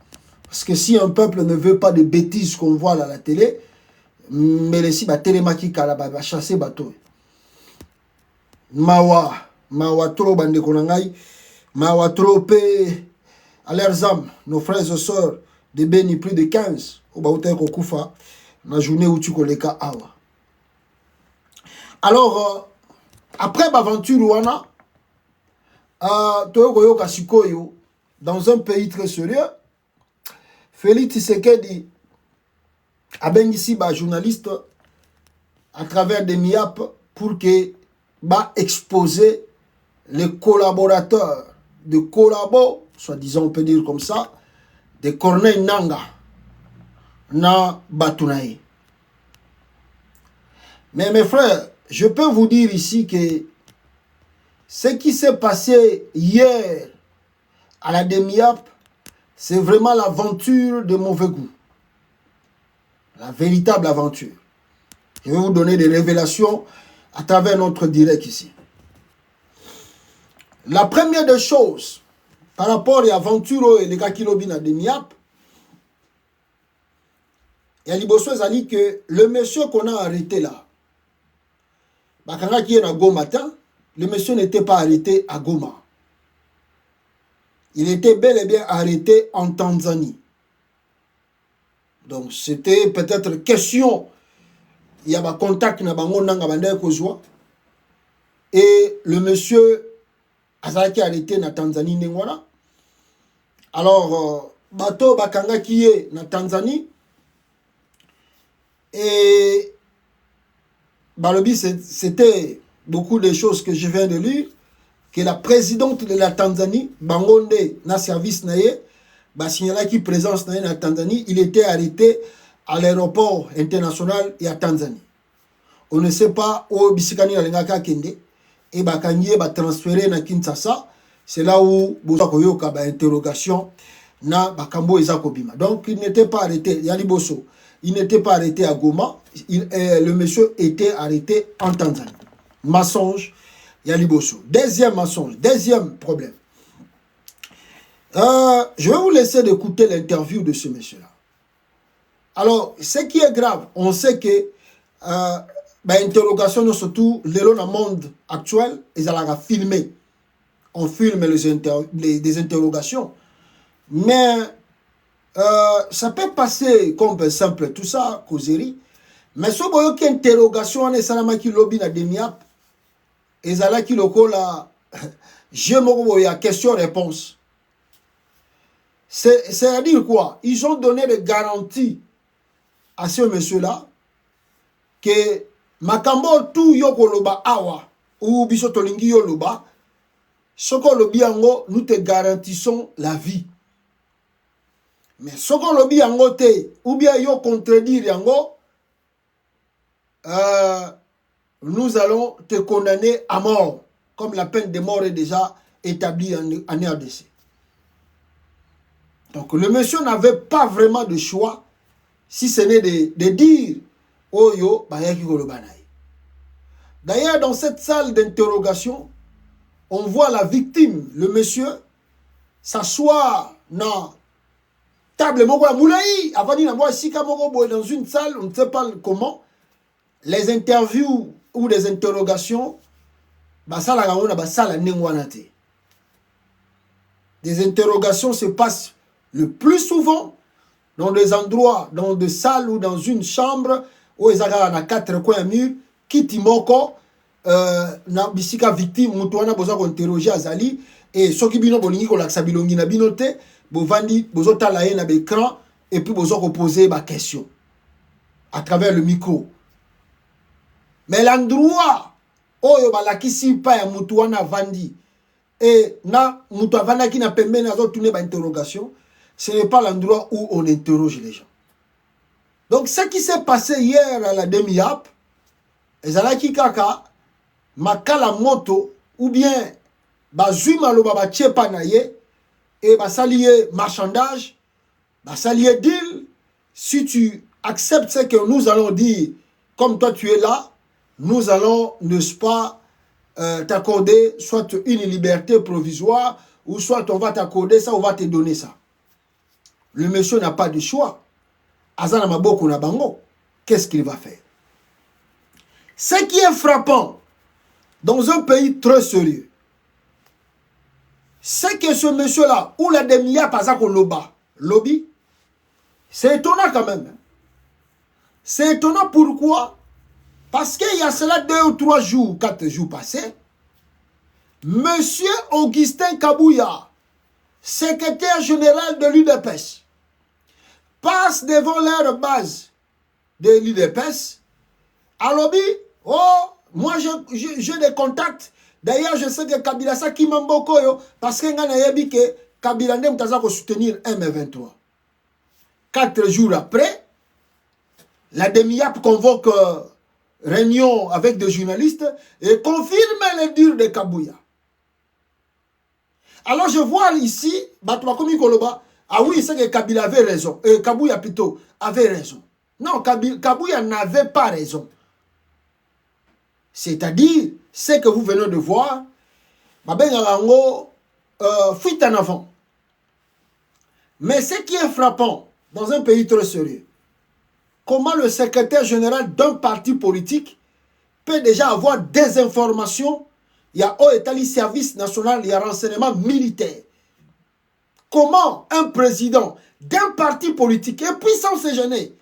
Parce que si un peuple ne veut pas de bêtises qu'on voit là à la télé, mais les si télémaki kala va chasser bateau. Mawa trop bande konangai, mawa trop pe à leurs âmes, nos frères et sœurs de Beni plus de 15 au baouté ko kufa na journée où tu koleka awa. Alors après l'aventure wana toyoka sikoyo dans un pays très sérieux, Félix Tshisekedi a bien ici un journaliste à travers des MIAP pour que exposer les collaborateurs de collabo, soi-disant on peut dire comme ça, de Corneille Nanga na Batunaï. Mais mes frères, je peux vous dire ici que ce qui s'est passé hier à la DEMIAP, c'est vraiment l'aventure de mauvais goût. La véritable aventure. Je vais vous donner des révélations à travers notre direct ici. La première des choses, par rapport à l'aventure et les gars qui l'ont à DEMIAP, il y a dit que le monsieur qu'on a arrêté là, qui est à Goma, le monsieur n'était pas arrêté à Goma. Il était bel et bien arrêté en Tanzanie. Donc c'était peut-être question, il y a un contact et le monsieur a été arrêté en Tanzanie. Alors, bateau bakanga qui est en Tanzanie et Balobi, c'était beaucoup de choses que je viens de lire, que la présidente de la Tanzanie, Bangonde, na service naye, signala qui présence naye na Tanzanie, il était arrêté à l'aéroport international et à Tanzanie. On ne sait pas où bisikani alengaka kende et bakangie ba transféré na Kinshasa, c'est là où boza koyoka ba interrogation na bakambo eza kobima. Donc il n'était pas arrêté, Yali Bosso. Il n'était pas arrêté à Goma, le monsieur était arrêté en Tanzanie. Mensonge, Yali Bosso. Deuxième mensonge, deuxième problème. Je vais vous laisser d'écouter l'interview de ce monsieur-là. Alors, ce qui est grave, on sait que l'interrogation, surtout dans le monde actuel, ils allaient filmer. On filme des interrogations. Mais ça peut passer comme simple, tout ça, causerie. Mais si vous avez une interrogation, on est salama qui lobby na demiap, et zala qui loko la, je me question-réponse. C'est-à-dire quoi? Ils ont donné des garanties à ce monsieur-là que makambo tout yoko loba awa ou biso tolingi yo loba, soko lobi yango, nous te garantissons la vie. Mais soko lobi yango te, ou bien yo contredire yango, nous allons te condamner à mort, comme la peine de mort est déjà établie en RDC. Donc le monsieur n'avait pas vraiment de choix, si ce n'est de dire Oyo Bayaki Golobanaï. D'ailleurs, dans cette salle d'interrogation, on voit la victime, le monsieur, s'asseoir dans table moulaï, avant dans une salle, on ne sait pas comment. Les interviews ou des interrogations, des interrogations se passent le plus souvent dans des endroits, dans des salles ou dans une chambre o ezaka na 4 coins mur kiti moko na bisika victime mutu wana boza ko interroger azali et soki bino bolingi ko laksa bilongi na bino te bovandi bozotala ye na l'écran et puis bozo ko poser ba question à travers le micro. Mais l'endroit oyo balakisi pa ya mutu wana vandi et na mutu avanda ki na pembeni azo tourner ba interrogation, ce n'est pas l'endroit où on interroge les gens. Donc ce qui s'est passé hier à la demi-app, ezalaki kaka makala moto ou bien bazui maloba ba tchepa na ye et basalié marchandage, basalié deal. Si tu acceptes ce que nous allons dire, comme toi tu es là, nous allons, n'est-ce pas, t'accorder soit une liberté provisoire ou soit on va t'accorder ça, on va te donner ça. Le monsieur n'a pas de choix. Azana maboko na bango, qu'est-ce qu'il va faire? Ce qui est frappant dans un pays très sérieux, c'est que ce monsieur-là, ou la demi-a pas ça qu'on lobby, c'est étonnant quand même. C'est étonnant pourquoi? Parce qu'il y a cela 2 ou 3 jours, 4 jours passés, monsieur Augustin Kabouya, secrétaire général de l'UDPS, passe devant leur base de l'UDPS. À lobby, oh, moi j'ai des contacts. D'ailleurs, je sais que Kabila sa qui m'emboko yo, parce que ngana yebi que Kabila ndem taza ko soutenir M23. 4 jours après, la demi-app convoque réunion avec des journalistes et confirme les dires de Kabouya. Alors je vois ici, Batouakomi Koloba, ah oui, c'est que Kabila avait raison, Kabouya plutôt avait raison. Non, Kabouya n'avait pas raison. C'est-à-dire, ce que vous venez de voir, fuite en avant. Mais ce qui est frappant dans un pays très sérieux, comment le secrétaire général d'un parti politique peut déjà avoir des informations. Il y a OETALI service national, il y a renseignement militaire. Comment un président d'un parti politique et puis sans se gêner,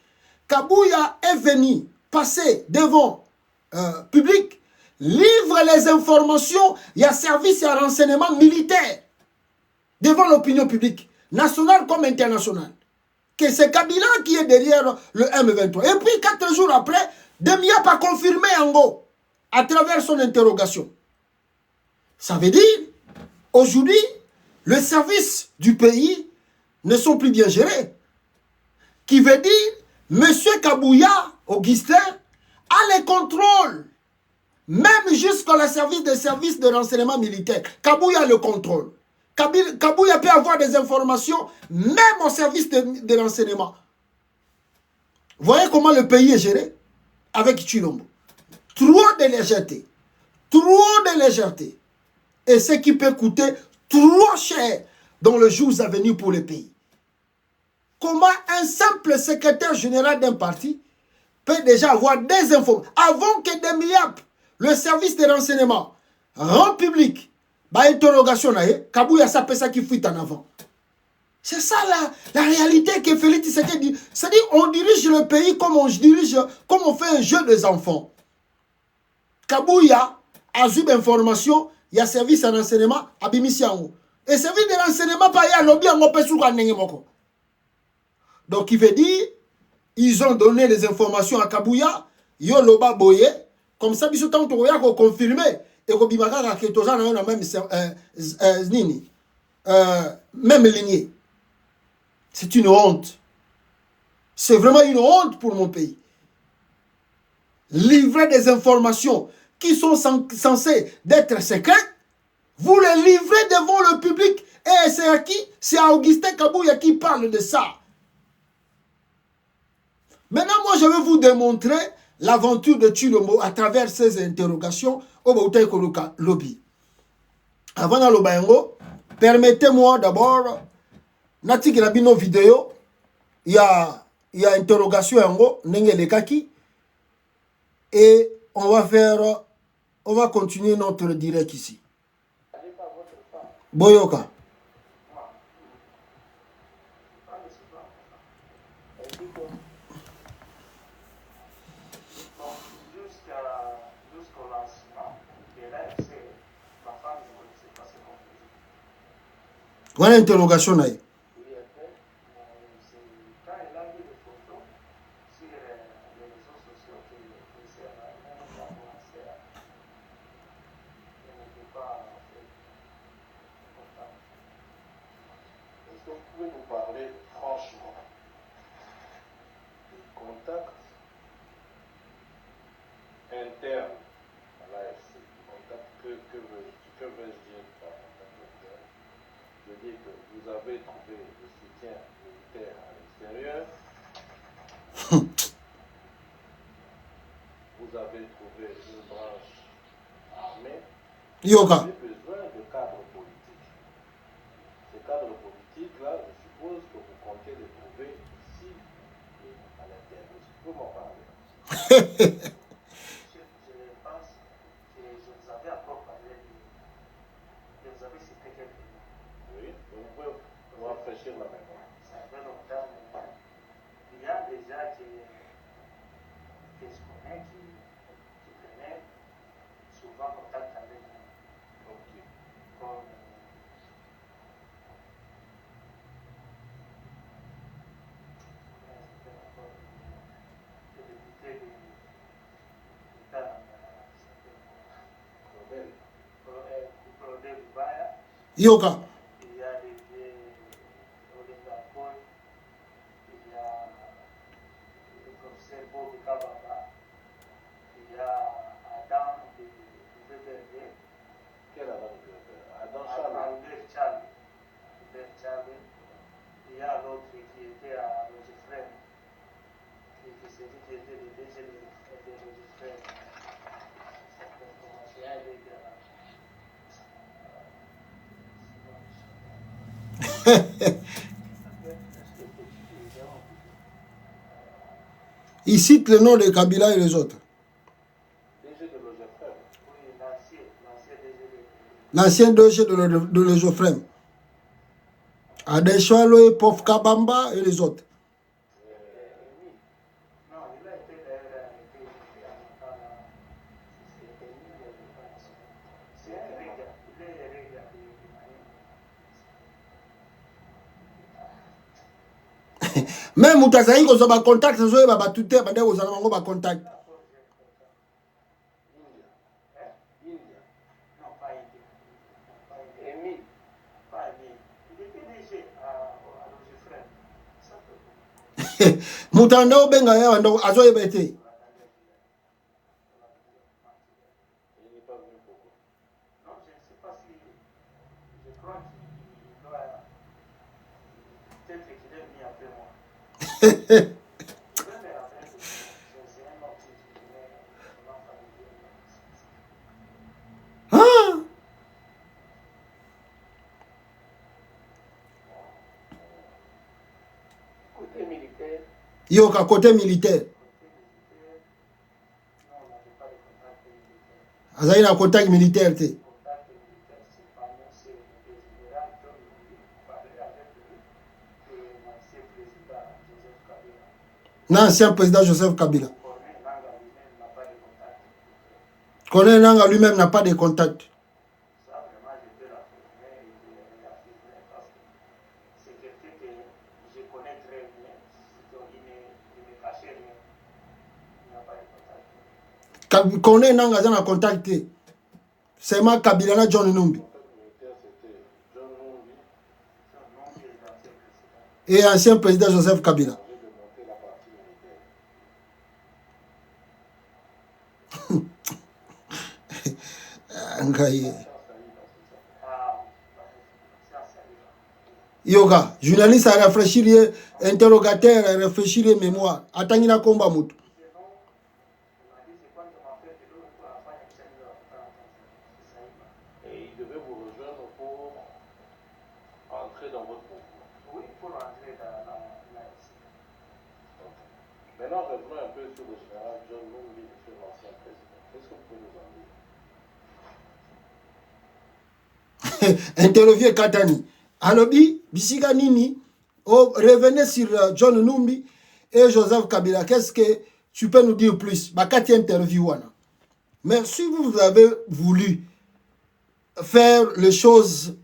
Kabouya est venu passer devant public, livre les informations, il y a service et renseignement militaire devant l'opinion publique, nationale comme internationale. Que c'est Kabila qui est derrière le M23. Et puis 4 jours après, Demiap a confirmé Ango à travers son interrogation. Ça veut dire, aujourd'hui, les services du pays ne sont plus bien gérés. Qui veut dire, M. Kabouya, Augustin, a les contrôles. Même jusqu'à la service des services de renseignement militaire. Kabouya le contrôle. Kabouya peut avoir des informations, même au service de renseignement. Voyez comment le pays est géré avec Chilombo. Trop de légèreté. Trop de légèreté. Et ce qui peut coûter trop cher dans les jours à venir pour le pays. Comment un simple secrétaire général d'un parti peut déjà avoir des infos avant que Demiap, le service de renseignement, rend public interrogation, Kabouya s'appelle ça qui fuit en avant. C'est ça la réalité que Félix Tshisekedi dit. C'est-à-dire on dirige le pays comme on fait un jeu des enfants. Kabouya a eu d'informations, il y a service de renseignement à Bimisiango. Et service de renseignement, pas y a lobby en Mopesou. Donc il veut dire, ils ont donné les informations à Kabouya, yo loba boye, comme ça, ils ont confirmé. Et même lignée. C'est une honte. C'est vraiment une honte pour mon pays. Livrer des informations qui sont censées être secrètes, vous les livrez devant le public. Et c'est à qui? C'est à Augustin Kabouya qui parle de ça. Maintenant, moi, je vais vous démontrer l'aventure de Chilombo à travers ces interrogations au Bautay Koluka Lobby. Avant d'aller au permettez-moi d'abord, Nati Grabino vidéo, il y a interrogation yango, Nenge Lekaki, et on va continuer notre direct ici. Boyoka. Voilà l'interrogation. Oui, après, quand elle a mis les photos sur les réseaux sociaux que c'est elle-même qui a commencé à ne pas faire contact. Est-ce que vous pouvez nous parler franchement du contact interne à l'AFC? Contact, que veux-je dire par contact interne? Je dis que vous avez trouvé le soutien militaire à l'extérieur. Vous avez trouvé une branche armée. Yoka. Vous avez besoin de cadres politiques. Ces cadres politiques-là, je suppose que vous comptez les trouver ici et à l'intérieur. Est-ce que vous pouvez m'en parler? Je pense que je vous avais encore parlé de vous avez cité quelques noms. Oui, vous pouvez nous rafraîchir la mémoire. Ça fait longtemps, mais il y a des gens que je connais qui prenaient souvent contact avec nous. Ok. Comme le député de l'État, Claudel Baya, Yoka. il y a des Olinda Paul, il y a le professeur Bob Kababa, il y a Adam de VBRD, Quel Adam de Adam Charles? Albert Charles. Il y a l'autre qui était à Logifrem, qui s'est dit qu'il était le DG de Logifrem. C'est un des gars. Il cite le nom de Kabila et les autres. DG de Logifrem. Oui, l'ancien DG L'ancien DG de Logifrem. Adeshwalo et Pof Kabamba et les autres. non, il a été d'ailleurs arrêté à c'est un Riga, il est Riga de Même Moutazaï, on a contact, on a tout le monde a contact. non, pas India. Émile. Pas Émile. Il était DG à Logifrem. Ça peut être. Moutanda Benga ya ndo azoye bete. Il n'est pas venu beaucoup. Non, je ne sais pas si. Je crois qu'il doit. Peut-être qu'il est venu après moi. Je vais me rappeler de c'est un autre qui venait de ma famille. Ah! Côté militaire, Yoka côté militaire. non, on n'avait pas de contact militaire. Azaï na contact militaire te. Contact militaire, c'est pas nous, c'est le général John Lumbi, parler avec lui, et l'ancien président Joseph Kabila. L'ancien président Joseph Kabila. Corneille Nanga lui-même n'a pas de contact. Colonel Nanga lui-même n'a pas de contact. Ça, vraiment, je peux l'affirmer et je vais l'affirmer parce que c'est quelqu'un que je connais très bien. Il ne cachait rien. Il n'a pas de contact. Colonel Nanga a contact te. C'est ma Kabila na John Numbi. Le contact militaire, c'était John Numbi. Son nom est l'ancien président. Et ancien président Joseph Kabila. J'ai de monter la partie militaire. Ngaye. Ah, ça, ça lui va. Yoga, journaliste a réfléchi, interrogateur a réfléchi les mémoires. Atangina komba mutu. Sinon, on m'a dit c'est quand on m'a fait de l'eau pour la fin de chaîne de ça y va. Et il devait vous rejoindre pour entrer dans votre mouvement. Oui, pour entrer dans la Maintenant, revenons un peu sur le général John Numbi, sur l'ancien président. Qu'est-ce que vous pouvez nous en dire? Interroger Katani. Alobi, Bisiga Nini, revenez sur John Numbi et Joseph Kabila. Qu'est-ce que tu peux nous dire plus? Bakati interview. Mais si vous avez voulu faire les choses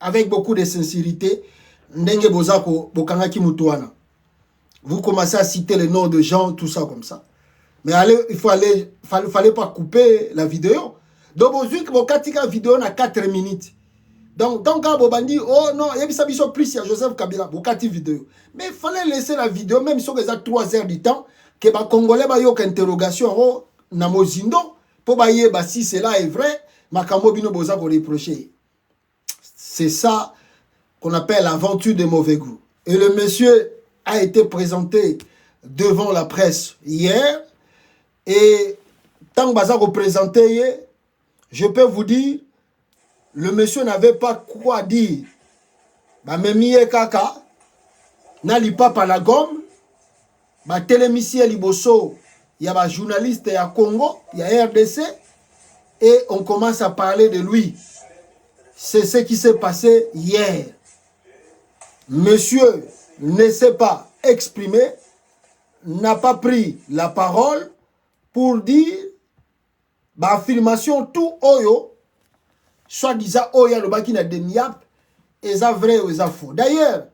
avec beaucoup de sincérité, ndenge bozako bokangaki mutuana. Vous commencez à citer les noms de gens, tout ça comme ça. Mais fallait pas couper la vidéo. Donc, vous avez la vidéo na 4 minutes. Donc quand Bobandi, oh non, il y a plus, il y a Joseph Kabila, vous avez vidéo. Mais il fallait laisser la vidéo, même si on a 3 heures du temps, que les Congolais ont une interrogation, na mozindo, pour bailler, si cela est vrai, Makambo Bino Boza pour reprocher. C'est ça qu'on appelle l'aventure de mauvais goût. Et le monsieur a été présenté devant la presse hier. Et tant que Baza représenté, je peux vous dire, le monsieur n'avait pas quoi dire. Bah, Memie Kaka, n'ali pas par la gomme, bah, télémissien Liboso, il y a un journaliste à Congo, il y a RDC, et on commence à parler de lui. C'est ce qui s'est passé hier. Monsieur ne s'est pas exprimé, n'a pas pris la parole pour dire, bah, affirmation tout oyo, soit disant oya le baki na deniap, et ça vrai ou ça faux. D'ailleurs,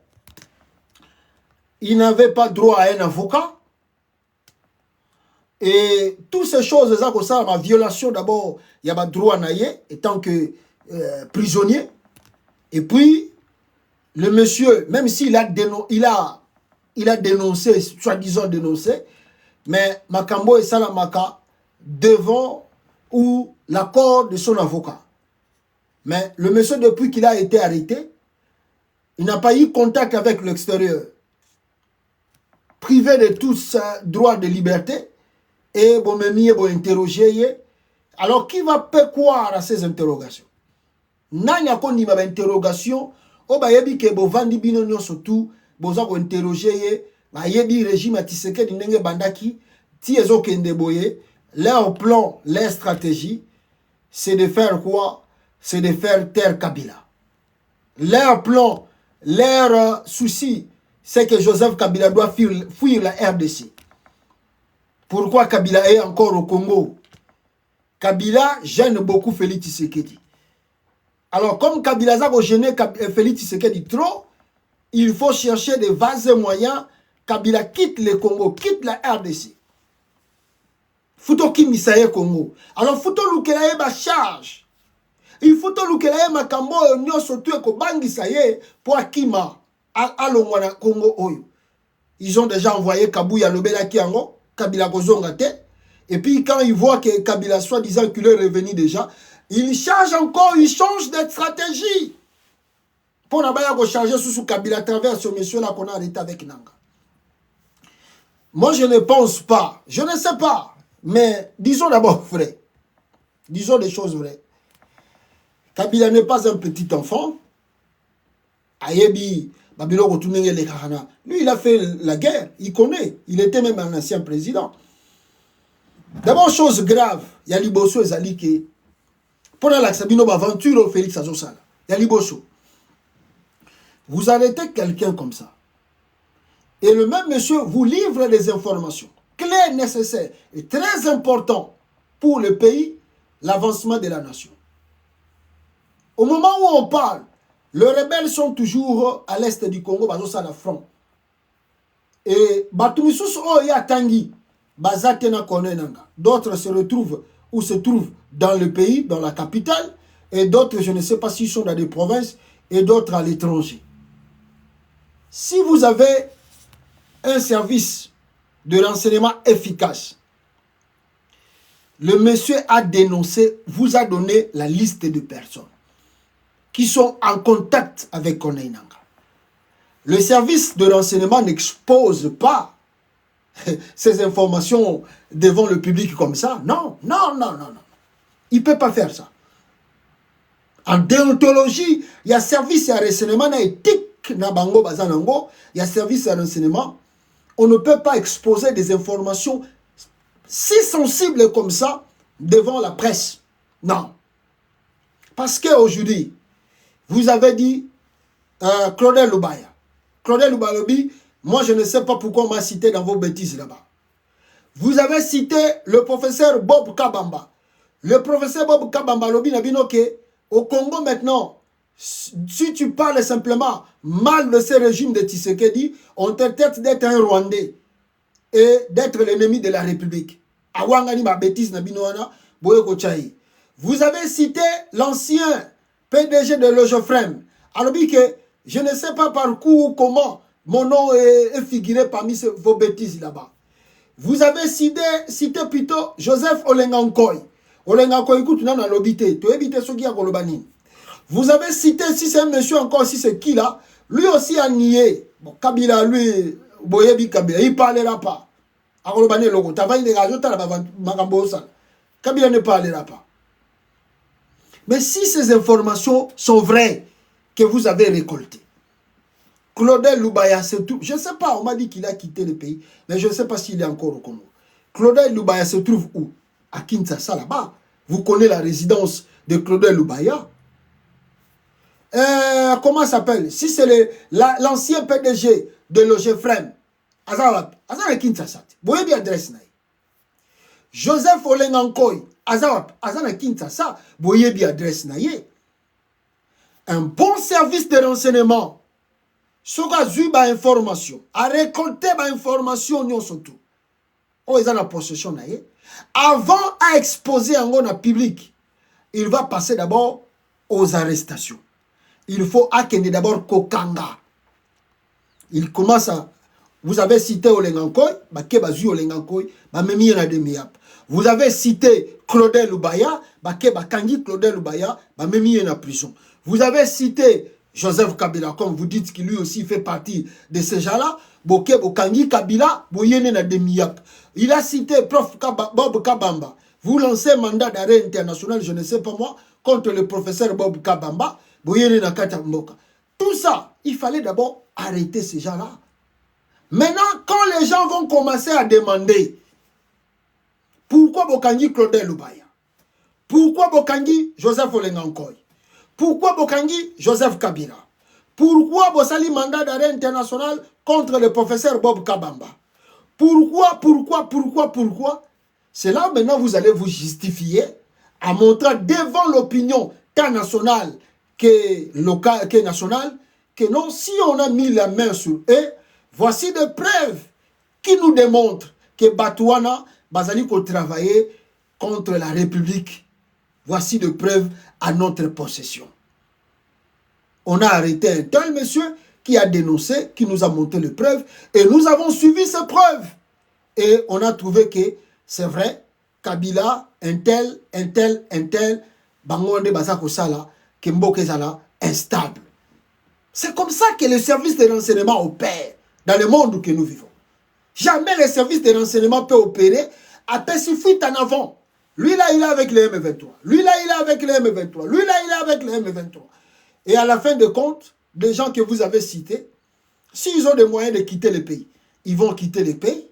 il n'avait pas droit à un avocat. Et toutes ces choses, ça, comme ça, ma violation d'abord, il y a pas droit à naïe, étant que prisonnier. Et puis, le monsieur, même s'il a, il a dénoncé, soi-disant dénoncé, mais Makambo et Salamaka devant ou l'accord de son avocat. Mais le monsieur, depuis qu'il a été arrêté, il n'a pas eu contact avec l'extérieur. Privé de tout droit de liberté, et bon, bon interroger. Alors, qui va croire à ces interrogations? Nanya kondi ma interrogation, o ba yebi ke bo vandi bino nyo surtout, boza ko interroger, ba yebi régime a Tshisekedi ndenge bandaki, ti ezo kende boye, leur plan, leur stratégie, c'est de faire quoi? C'est de faire taire Kabila. Leur plan, leur souci, c'est que Joseph Kabila doit fuir la RDC. Pourquoi Kabila est encore au Congo? Kabila gêne beaucoup Félix Tshisekedi. Alors, comme Kabila a gêné Félix Tshisekedi trop, il faut chercher des vases moyens. Kabila quitte le Congo, quitte la RDC. Fouto ki misaye Congo. Alors, Fouto Lukelaye ba charge. Il faut que Lukelaye Makambo nyo sotu eko bangi saye pour Akima à l'Ongwana Congo Oyo. Ils ont déjà envoyé Kabouya Lobela Kiango, Kabila Kozongate. Et puis quand ils voient que Kabila soi-disant qu'il est revenu déjà, ils changent encore, ils changent de stratégie. Pour n'abaya ko changer sous Kabila à travers ce monsieur-là qu'on a arrêté avec Nanga. Moi je ne pense pas, je ne sais pas, mais disons d'abord vrai. Disons des choses vraies. Kabila n'est pas un petit enfant. Ayebi, Babilo Rotunenge le Kahana. Lui, il a fait la guerre. Il connaît. Il était même un ancien président. D'abord, chose grave, il y a Liboso et Zalike. Pendant l'accabino aventure Félix Azosala. Il y a Liboso. Vous arrêtez quelqu'un comme ça. Et le même monsieur vous livre des informations claires, nécessaires et très importantes pour le pays, l'avancement de la nation. Au moment où on parle, les rebelles sont toujours à l'est du Congo, à la front. Et d'autres se retrouvent ou se trouvent dans le pays, dans la capitale, et d'autres, je ne sais pas s'ils sont dans des provinces, et d'autres à l'étranger. Si vous avez un service de renseignement efficace, le monsieur a dénoncé, vous a donné la liste de personnes qui sont en contact avec Corneille Nangaa. Le service de renseignement n'expose pas ces informations devant le public comme ça. Non, non, non, non, non. Il ne peut pas faire ça. En déontologie, il y a service à renseignement, il y a éthique, il y a service à renseignement. On ne peut pas exposer des informations si sensibles comme ça devant la presse. Non. Parce qu'aujourd'hui, vous avez dit Claudel Lubaya. Claudel Lubalobi, moi je ne sais pas pourquoi on m'a cité dans vos bêtises là-bas. Vous avez cité le professeur Bob Kabamba. Le professeur Bob Kabamba, Lobi Nabinoke, au Congo maintenant, Si tu parles simplement mal de ce régime de Tshisekedi, on te traite d'être un Rwandais et d'être l'ennemi de la République. Vous avez cité l'ancien PDG de Logofrem. Alors que je ne sais pas par où ou comment mon nom est figuré parmi vos bêtises là-bas. Vous avez cité plutôt Joseph Olengankoy. Olengankoy, écoute, non, l'obité. Tu habites ce qui a Golobani. Vous avez cité, si c'est un monsieur encore, si c'est qui là, lui aussi a nié. Bon, Kabila, lui, Boyebi Kabila, il ne parlera pas. A Golobani, logo, t'as une dégagement, t'as la Kabila ne parlera pas. Mais si ces informations sont vraies, que vous avez récoltées, Claudel Lubaya se trouve, je ne sais pas, on m'a dit qu'il a quitté le pays, mais je ne sais pas s'il est encore au Congo. Claudel Lubaya se trouve où? À Kinshasa, là-bas. Vous connaissez la résidence de Claudel Lubaya? Comment ça s'appelle? Si c'est l'ancien PDG de Logefrem, Azara Kinshasa. Vous voyez bien l'adresse. Joseph Olengankoy, Azara Kinshasa. Vous voyez bien l'adresse. Un bon service de renseignement. Soga zuba information, a récolté ba information nyon surtout. Oh, ils ont la possession naie. Avant à exposer en gros public, il va passer d'abord aux arrestations. Il faut acquérir d'abord Kokanga. Il commence à. Vous avez cité Olengankoy, Bakeba Zu Olengankoy, Bamemi Yenademiap. Vous avez cité Claudel Lubaya, Bakeba Kangi Claudel Lubaya, Bamemi Yena prison. Vous avez cité Joseph Kabila, comme vous dites qu'il lui aussi fait partie de ces gens-là. Bokangi Kabila, Boyene na Demiap. Il a cité Prof Bob Kabamba. Vous lancez mandat d'arrêt international, je ne sais pas moi, contre le professeur Bob Kabamba, Boyene na Katamboka. Tout ça, il fallait d'abord arrêter ces gens-là. Maintenant, quand les gens vont commencer à demander pourquoi Bokangi Claudel Lubaya, pourquoi Bokangi Joseph Olengankoy, pourquoi Bokangi Joseph Kabila, pourquoi Bossali mandat d'arrêt international contre le professeur Bob Kabamba, pourquoi, c'est là maintenant vous allez vous justifier en montrant devant l'opinion tant nationale que locale, que nationale, que non, si on a mis la main sur eux, voici des preuves qui nous démontrent que Batouana Bazali ko travailler contre la République. Voici des preuves à notre possession. On a arrêté un tel monsieur qui a dénoncé, qui nous a montré les preuves, et nous avons suivi ces preuves. Et on a trouvé que c'est vrai, Kabila, un tel, Bangonde Bazako Sala, Kemboke Sala, instable. C'est comme ça que le service de renseignement opère dans le monde que nous vivons. Jamais le service de renseignement peut opérer à Pessifuite en avant. Lui là, il est avec les M23. Lui là, il est avec les M23. Lui là, il est avec les M23. Et à la fin de compte, des gens que vous avez cités, s'ils ont des moyens de quitter le pays, ils vont quitter le pays.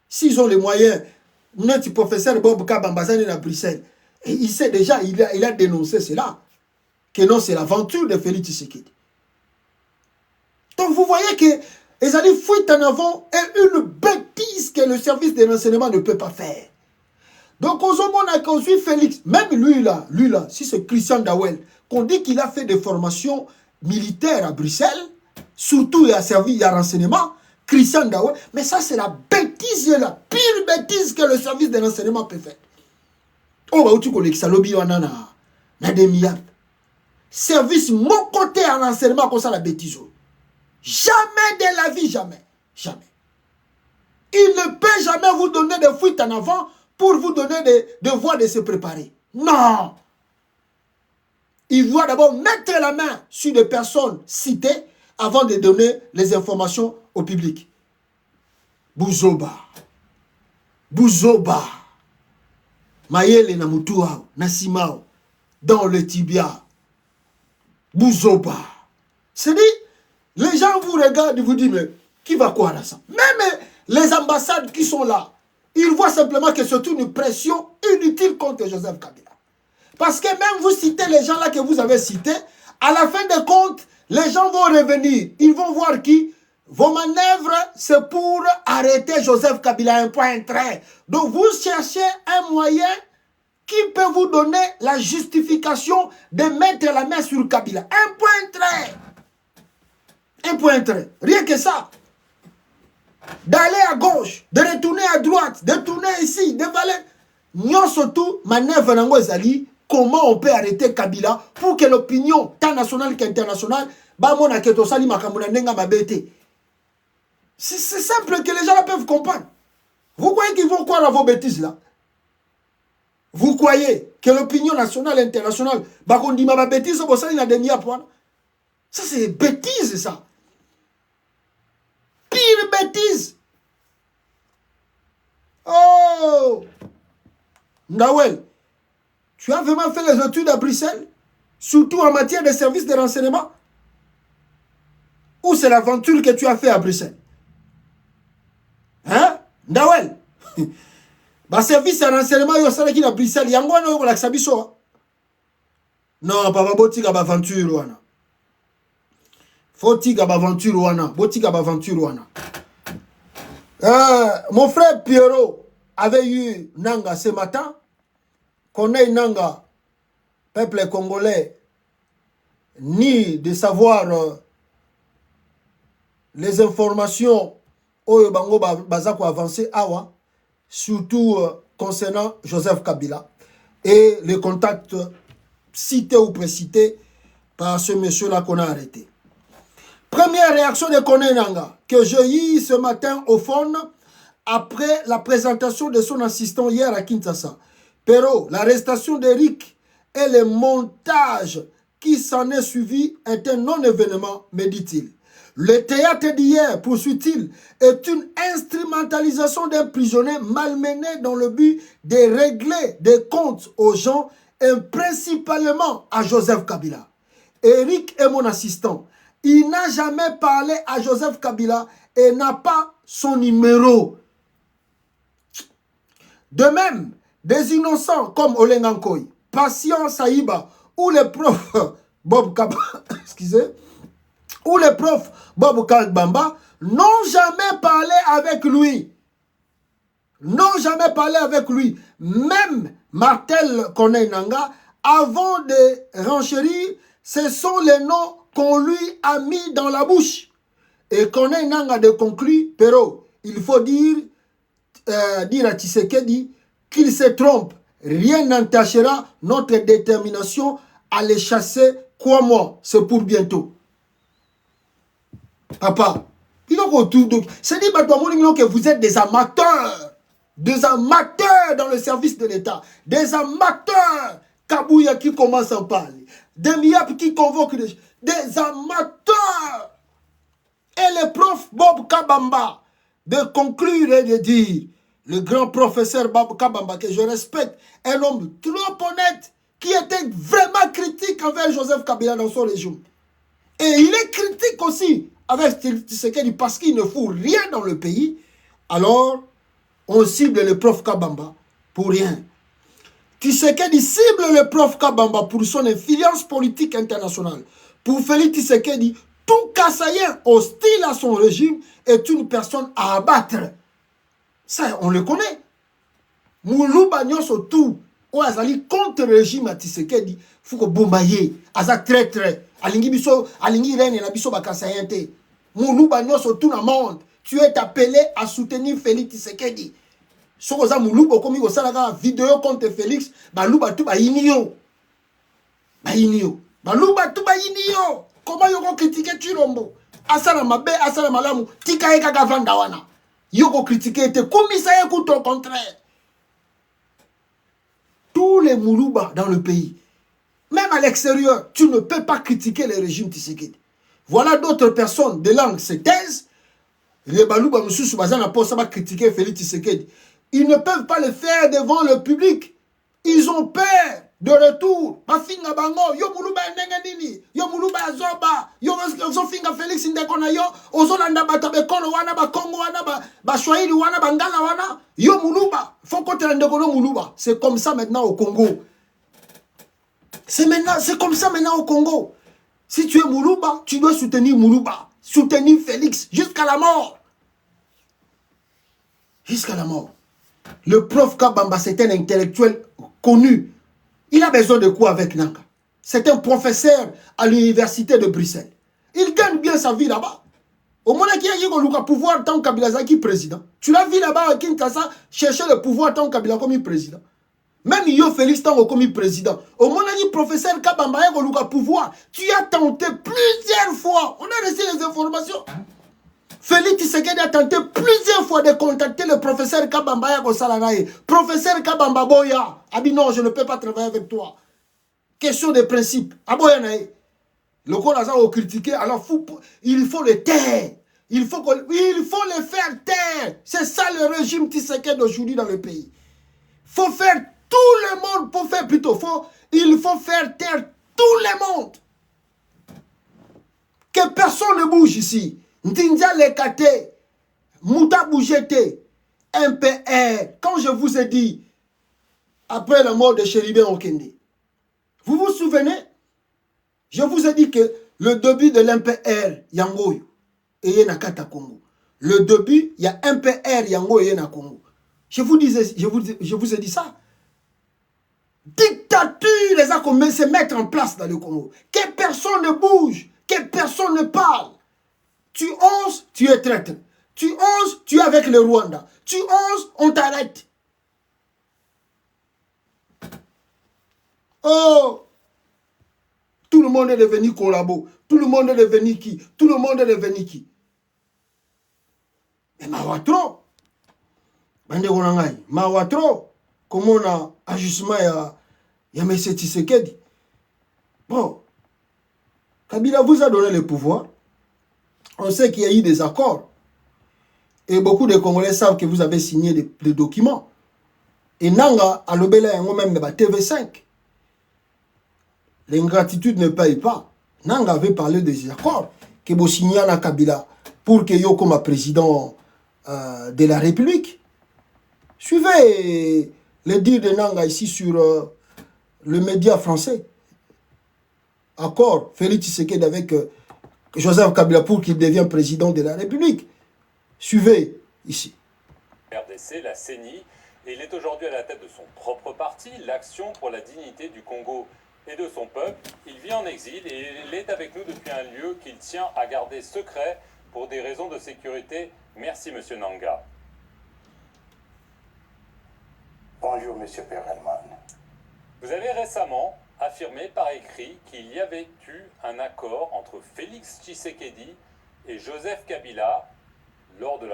S'ils ont les moyens, notre professeur Bob Kabambazane à Bruxelles, et il sait déjà, il a dénoncé cela, que non, c'est l'aventure de Félix Tshisekedi. Donc vous voyez que les alliés fuitent en avant est une bêtise que le service de renseignement ne peut pas faire. Donc, aux hommes, on a conduit Félix, même lui là, si c'est Christian Dawel, qu'on dit qu'il a fait des formations militaires à Bruxelles, surtout il a servi, il y a renseignement, Christian Dawel, mais ça c'est la bêtise, la pire bêtise que le service de renseignement peut faire. Oh, bah, où tu connais que ça, lobby, on a des milliards. Service, mon côté en renseignement, comme ça, la bêtise. Jamais de la vie, jamais. Jamais. Il ne peut jamais vous donner des fuites en avant pour vous donner des devoirs de se préparer. Non. Il doit d'abord mettre la main sur des personnes citées avant de donner les informations au public. Bouzoba. Mayele Namutuao, Nassimao, dans le tibia. Bouzoba. C'est-à-dire, les gens vous regardent et vous disent, mais qui va croire à ça? Même les ambassades qui sont là, ils voient simplement que c'est une pression inutile contre Joseph Kabila. Parce que même vous citez les gens là que vous avez cités, à la fin de compte, les gens vont revenir. Ils vont voir qui? Vos manœuvres, c'est pour arrêter Joseph Kabila, un point, un trait. Donc vous cherchez un moyen Qui peut vous donner la justification de mettre la main sur Kabila? Un point trait. Un point trait. Rien que ça. D'aller à gauche, de retourner à droite, de tourner ici, de valer. Nous surtout, manœuvre nango ezali, comment on peut arrêter Kabila pour que l'opinion, tant nationale qu'internationale, bamona keto sali makamuna nenga mabete. C'est simple que les gens peuvent comprendre. Vous croyez qu'ils vont croire à vos bêtises là? Vous croyez que l'opinion nationale et internationale, bakondi ma bêtise, ça c'est bêtise ça. Pire bêtise. Oh! Ndawel, tu as vraiment fait les études à Bruxelles? Surtout en matière de services de renseignement? Ou c'est l'aventure que tu as fait à Bruxelles? Hein? Ndawel? Bah service de renseignement, il y a qui à Bruxelles. Il y a un peu de sabiso. Non, papa, botika aventure wana. Fotika aventure wana. Botika aventure wana. Mon frère Pierrot avait eu Nanga ce matin. Connaît Nanga, peuple congolais, ni de savoir les informations au Bango Bazako avancé awa, surtout concernant Joseph Kabila et les contacts cités ou précités par ce monsieur-là qu'on a arrêté. Première réaction de Koné Nanga que j'ai eu ce matin au phone après la présentation de son assistant hier à Kinshasa. Pero, l'arrestation d'Eric et le montage qui s'en est suivi est un non-événement, me dit-il. Le théâtre d'hier, poursuit-il, est une instrumentalisation d'un prisonnier malmené dans le but de régler des comptes aux gens et principalement à Joseph Kabila. Eric est mon assistant. Il n'a jamais parlé à Joseph Kabila et n'a pas son numéro. De même, des innocents comme Olengankoy, Patient Saïba ou le prof Bob Kaba, excusez, ou le prof Bob Kalbamba n'ont jamais parlé avec lui. N'ont jamais parlé avec lui. Même Martel Konenanga, avant de renchérir, ce sont les noms qu'on lui a mis dans la bouche. Et Konenanga de conclure, pero il faut dire à Tshisekedi qu'il se trompe. Rien n'entachera notre détermination à les chasser. Crois-moi, c'est pour bientôt. Papa, il y a autour de... C'est dit que vous êtes des amateurs. Des amateurs dans le service de l'État. Des amateurs. Kabouya qui commence à parler. Des miap qui convoquent des amateurs. Et le prof Bob Kabamba de conclure et de dire, le grand professeur Bob Kabamba, que je respecte, un homme trop honnête, qui était vraiment critique envers Joseph Kabila dans son régime. Et il est critique aussi avec Tshisekedi parce qu'il ne fout rien dans le pays. Alors, on cible le prof Kabamba pour rien. Tshisekedi cible le prof Kabamba pour son influence politique internationale. Pour Félix Tshisekedi, tout Kassayen hostile à son régime est une personne à abattre. Ça, on le connaît. Moulouba Nyonso tout. Ou azali contre le régime à Tshisekedi. Faut que bombaye. Azak très très. Alingi biso, alingi rene na biso Kassayen te. Moulouba Nyonso tout na monde. Tu es appelé à soutenir Félix Tshisekedi. Sokoza Moulouba komi ko salaka vidéo contre Félix. Balouba tout ba inio. Ba inio. Balouba tout ba inio. Comment yoko critiquer Chirombo? Asala mabe, asala malamu. Tika eka gavanda wana. Yoko critiquer te. Komisa écoute au contraire. Tous les Moulouba dans le pays, même à l'extérieur, tu ne peux pas critiquer le régime Tshisekedi. Voilà d'autres personnes de langue se taisent. Les Balouba Moussou Bazana pour ça va critiquer Félix Tshisekedi. Ils ne peuvent pas le faire devant le public. Ils ont peur de retour. Bafinga bango, yo Moulouba ndengenini, yo Moulouba azoba, yo finga Félix ndekona yo, ozolanda batabekolo wana ba Kongo wana ba Swahili wana bangala wana, yo Moulouba, faut qu'on te ndekona Moulouba. C'est comme ça maintenant au Congo. C'est comme ça maintenant au Congo. Si tu es Moulouba, tu dois soutenir Moulouba, soutenir Félix jusqu'à la mort. Jusqu'à la mort. Le prof Kabamba, c'est un intellectuel connu. Il a besoin de quoi avec Nanga? C'est un professeur à l'université de Bruxelles. Il gagne bien sa vie là-bas. Au moment qu'il y a eu pouvoir tant Kabila Zaki président. Tu l'as vu là-bas à Kinshasa chercher le pouvoir tant Kabila comme président. Même Yo Félix tant comme président. Au moment où le professeur Kabamba a eu pouvoir, tu as tenté plusieurs fois. On a reçu les informations. Félix Tshisekedi a tenté plusieurs fois de contacter le professeur Kabamba Yago Salanaye. Professeur Kabamba Boya. A dit non, je ne peux pas travailler avec toi. Question de principe. Aboya Naye. Le Corazan a critiqué, alors il faut le taire. Il faut le faire taire. C'est ça le régime Tshisekedi d'aujourd'hui dans le pays. Il faut faire tout le monde pour faire plutôt. Il faut faire taire tout le monde. Que personne ne bouge ici. Ndindia Lekate, Mouta Bougete, MPR. Quand je vous ai dit, après la mort de Chéribé Okende, vous vous souvenez? Je vous ai dit que le début de l'MPR Yangoyo et Nakata Congo. Le début, il y a MPR Yango et Congo. Je vous ai dit ça. Dictature, les a commencé à se mettre en place dans le Congo. Que personne ne bouge, que personne ne parle. Tu oses, tu es traître. Tu oses, tu es avec le Rwanda. Tu oses, on t'arrête. Oh! Tout le monde est devenu collabo. Tout le monde est devenu qui? Tout le monde est devenu qui? Mais Mawatro. Mawatro. Comment on a ajustement à M. Tshisekedi? Bon. Kabila vous a donné le pouvoir. On sait qu'il y a eu des accords. Et beaucoup de Congolais savent que vous avez signé des documents. Et Nanga a l'obéla même de TV5. L'ingratitude ne paye pas. Nanga avait parlé des accords que vous signez à Kabila pour que yo comme président de la République. Suivez les dires de Nanga ici sur le média français. Accord, Félix Tshisekedi avec Joseph Kabila pour qu'il devienne président de la République. Suivez ici. RDC, la CENI, et il est aujourd'hui à la tête de son propre parti, l'Action pour la dignité du Congo et de son peuple. Il vit en exil et il est avec nous depuis un lieu qu'il tient à garder secret pour des raisons de sécurité. Merci, Monsieur Nanga. Bonjour, Monsieur Perelman. Vous avez récemment affirmé par écrit qu'il y avait eu un accord entre Félix Tshisekedi et Joseph Kabila lors de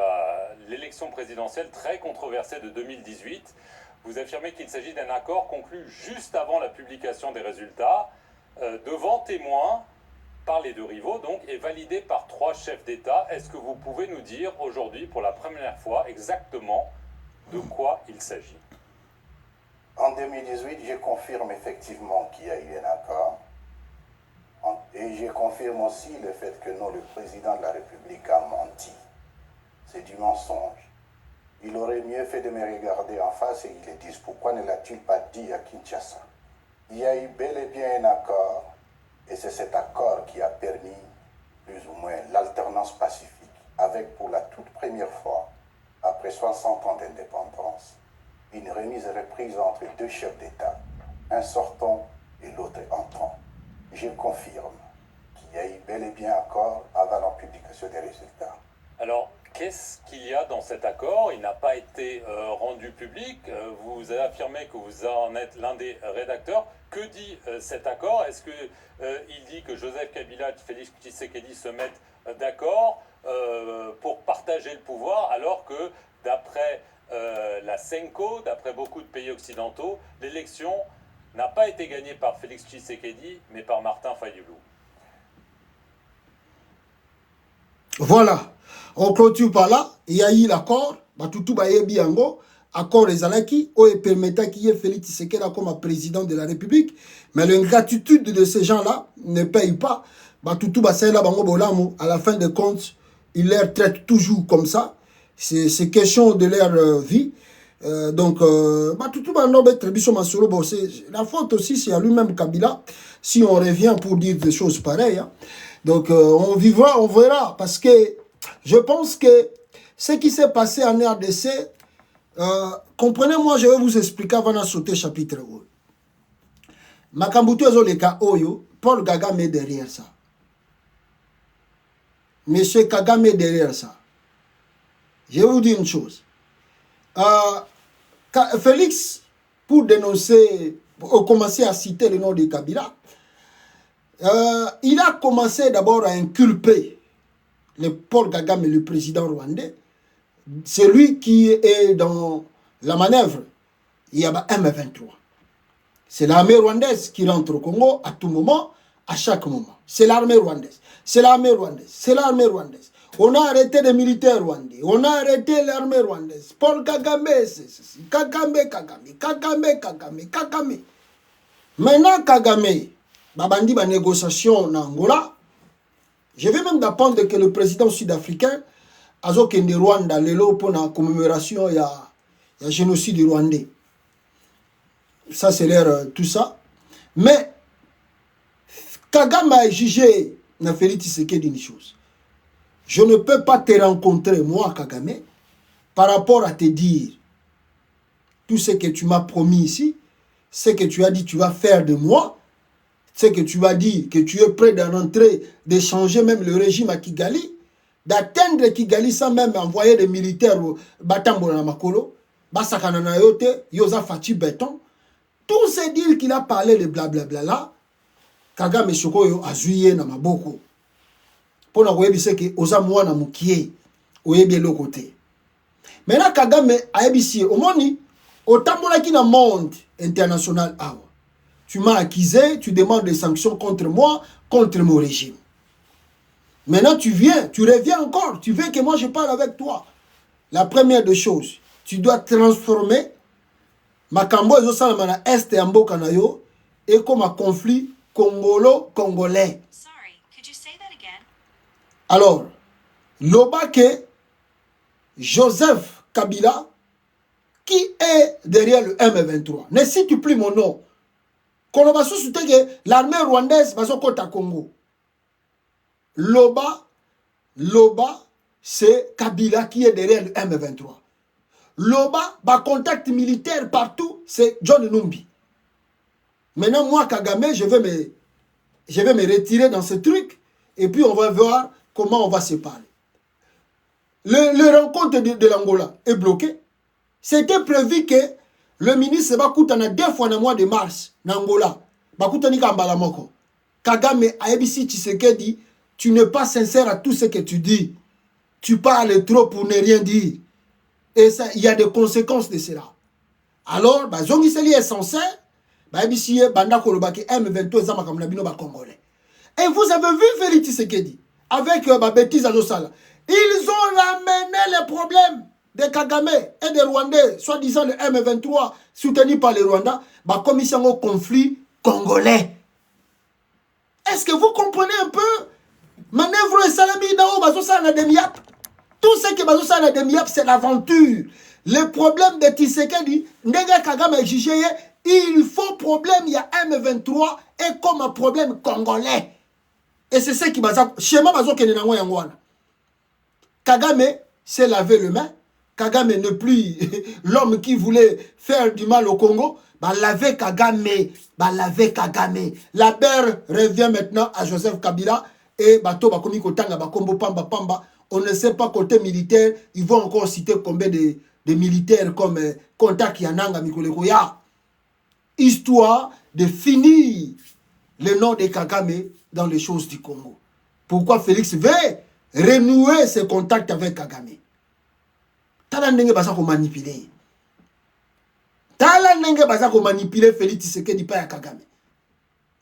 l'élection présidentielle très controversée de 2018. Vous affirmez qu'il s'agit d'un accord conclu juste avant la publication des résultats, devant témoins par les deux rivaux, donc, et validé par 3 chefs d'État. Est-ce que vous pouvez nous dire aujourd'hui, pour la première fois, exactement de quoi il s'agit? En 2018, je confirme effectivement qu'il y a eu un accord. Et je confirme aussi le fait que non, le président de la République a menti. C'est du mensonge. Il aurait mieux fait de me regarder en face et il le dise. Pourquoi ne l'a-t-il pas dit à Kinshasa? Il y a eu bel et bien un accord, et c'est cet accord qui a permis plus ou moins l'alternance pacifique, avec pour la toute première fois, après 60 ans d'indépendance, une remise et reprise entre 2 chefs d'État, un sortant et l'autre entrant. Je confirme qu'il y a eu bel et bien accord avant la publication des résultats. Alors, qu'est-ce qu'il y a dans cet accord? Il n'a pas été rendu public. Vous avez affirmé que vous en êtes l'un des rédacteurs. Que dit cet accord? Est-ce qu'il dit que Joseph Kabila et Félix Tshisekedi se mettent d'accord pour partager le pouvoir, alors que d'après la CENCO, d'après beaucoup de pays occidentaux, l'élection n'a pas été gagnée par Félix Tshisekedi, mais par Martin Fayulu? Voilà. On clôture par là. Il y a eu l'accord. Batutu Bayebi Yango. Accord Ezalaki. Où il permettait qu'il y ait Félix Tshisekedi comme président de la République. Mais l'ingratitude de ces gens-là ne paye pas. Batutu Basayla Bango Bolamo. À la fin de compte, il les traite toujours comme ça. C'est question de leur vie. Donc, Batutu Bango Trebiso Masolo. La faute aussi, c'est à lui-même Kabila. Si on revient pour dire des choses pareilles. Hein. Donc, on vivra, on verra. Parce que je pense que ce qui s'est passé en RDC, Comprenez-moi, je vais vous expliquer avant de sauter chapitre 1. Makambutu ezoleka oyo, Paul Kagame est derrière ça. Monsieur Kagame est derrière ça. Je vais vous dire une chose. Félix, pour dénoncer, pour commencer à citer le nom de Kabila, il a commencé d'abord à inculper le Paul Kagame, le président rwandais. C'est lui qui est dans la manœuvre. Il y a M23. C'est l'armée rwandaise qui rentre au Congo à tout moment, à chaque moment. C'est l'armée rwandaise. C'est l'armée rwandaise. C'est l'armée rwandaise. On a arrêté les militaires rwandais. On a arrêté l'armée rwandaise. Paul Kagame, c'est ceci. Kagame. Maintenant, Kagame, babandi ba négociation en Angola. Je vais même d'apprendre que le président sud-africain Azo Kende Rwanda, lelo pour la commémoration, il y a génocide rwandais. Ça, c'est l'air tout ça. Mais, Kagame a jugé, n'a fait Tshisekedi une chose. Je ne peux pas te rencontrer, moi, Kagame, par rapport à te dire tout ce que tu m'as promis ici, ce que tu as dit tu vas faire de moi, ce que tu as dit que tu es prêt de rentrer, de changer même le régime à Kigali, d'atteindre Kigali sans même envoyer des militaires au Batambo na Makolo, Basakana na yote, Yosa Fati Béton. Tout c'est dire qu'il a parlé de blablabla là, Kagame Chokoyo a zouye na maboko. Pour nous dire que Osa Mwana Mukie, Oyebi l'autre côté. Maintenant Kagame a ébissé au moni, au tambola qui dans le monde international. Tu m'as accusé, tu demandes des sanctions contre moi, contre mon régime. Maintenant, tu reviens encore. Tu veux que moi je parle avec toi. La première des choses, tu dois transformer Makambo Ezosalamana Est et Ambo Kanayo et comme un conflit congolo-congolais. Alors, Lobake, Joseph Kabila, qui est derrière le M23. Ne cite plus mon nom. Kolobasu soutient que l'armée rwandaise va se à Congo. Loba, c'est Kabila qui est derrière le M23. Loba, contact militaire partout, c'est John Numbi. Maintenant, moi, Kagame, je vais me retirer dans ce truc et puis on va voir comment on va se parler. Le rencontre de l'Angola est bloqué. C'était prévu que le ministre Bakutana 2 fois dans le mois de mars, en Angola. Bakutani Kambala Moko. Kagame, ABC Tshisekedi, tu n'es pas sincère à tout ce que tu dis. Tu parles trop pour ne rien dire. Et ça, il y a des conséquences de cela. Alors, Zongiseli est sincère. ABC Banda Kolobaki M23 Zamakamnabino Congolais. Et vous avez vu Félix Tshisekedi avec ma bêtise à Losala. Ils ont ramené les problèmes de Kagame et des Rwandais, soi-disant le M23, soutenu par les Rwandais, commission au conflit congolais. Est-ce que vous comprenez un peu? Manœuvre et salami d'ao, bazosana de miap. Tout ce que bazosana de miap, c'est l'aventure. Le problème de Tshisekedi, Ndega Kagame a jugé, il faut problème, il y a M23 et comme un problème congolais. Et c'est ce qui baza, schéma bazo kene nango yangwana. Kagame s'est lavé le main. Kagame n'est plus l'homme qui voulait faire du mal au Congo. Laver Kagame. La paire revient maintenant à Joseph Kabila. Et Bato Bakomi Kotanga Bakombo Pamba. On ne sait pas côté militaire. Ils vont encore citer combien de militaires comme Contact Yananga Mikolekoya. Histoire de finir le nom de Kagame dans les choses du Congo. Pourquoi Félix veut renouer ses contacts avec Kagame? Tala ndenge baza ko manipuler. Tala ndenge baza ko manipuler Félix Tshisekedi pa ya Kagame.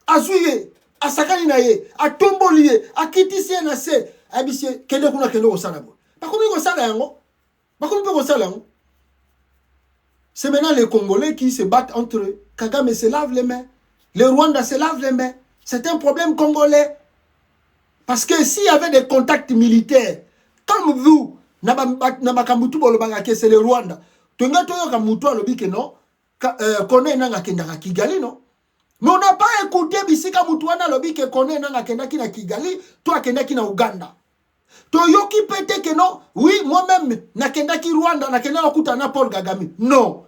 Azuye, asakani na ye, atomboli ye, akitisi na se, abisie kende kuna kende ko sala bo. Bakomi ko sala yango. Bakomi ko sala yango. C'est maintenant les Congolais qui se battent entre eux. Kagame se lave les mains. Le Rwanda se lave les mains. C'est un problème congolais. Parce que s'il y avait des contacts militaires, comme vous, c'est le Rwanda. Tu n'as pas dit non, connaît nanga kendaka Kigali non. Mais on n'a pas écouté bisika mutuana lobi que connaît nanga kendaki na Kigali, toi kendaki na Uganda. Toyoki pete que non, oui, moi-même, nakendaki Rwanda, nakendaki kutana Paul Kagame. Non.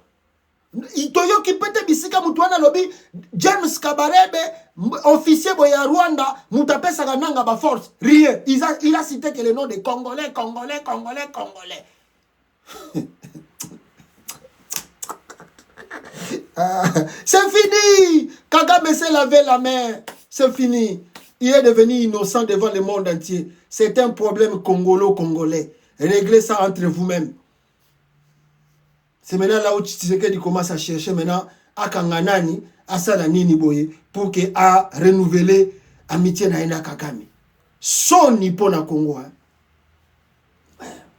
Toyoki pete bisika mutuana lobby, James Kabarebe, officier boya Rwanda, mutapesa gananga ba force. Rien. Il a cité que le nom de Congolais. C'est fini. Kagame s'est lavé la main. C'est fini. Il est devenu innocent devant le monde entier. C'est un problème congolais. Réglez ça entre vous-mêmes. C'est maintenant là où Tshisekedi commence à chercher maintenant à Kanganani, à Salanini Boye, pour que à renouveler amitié na Kagame. Son nippon na Congo. Hein.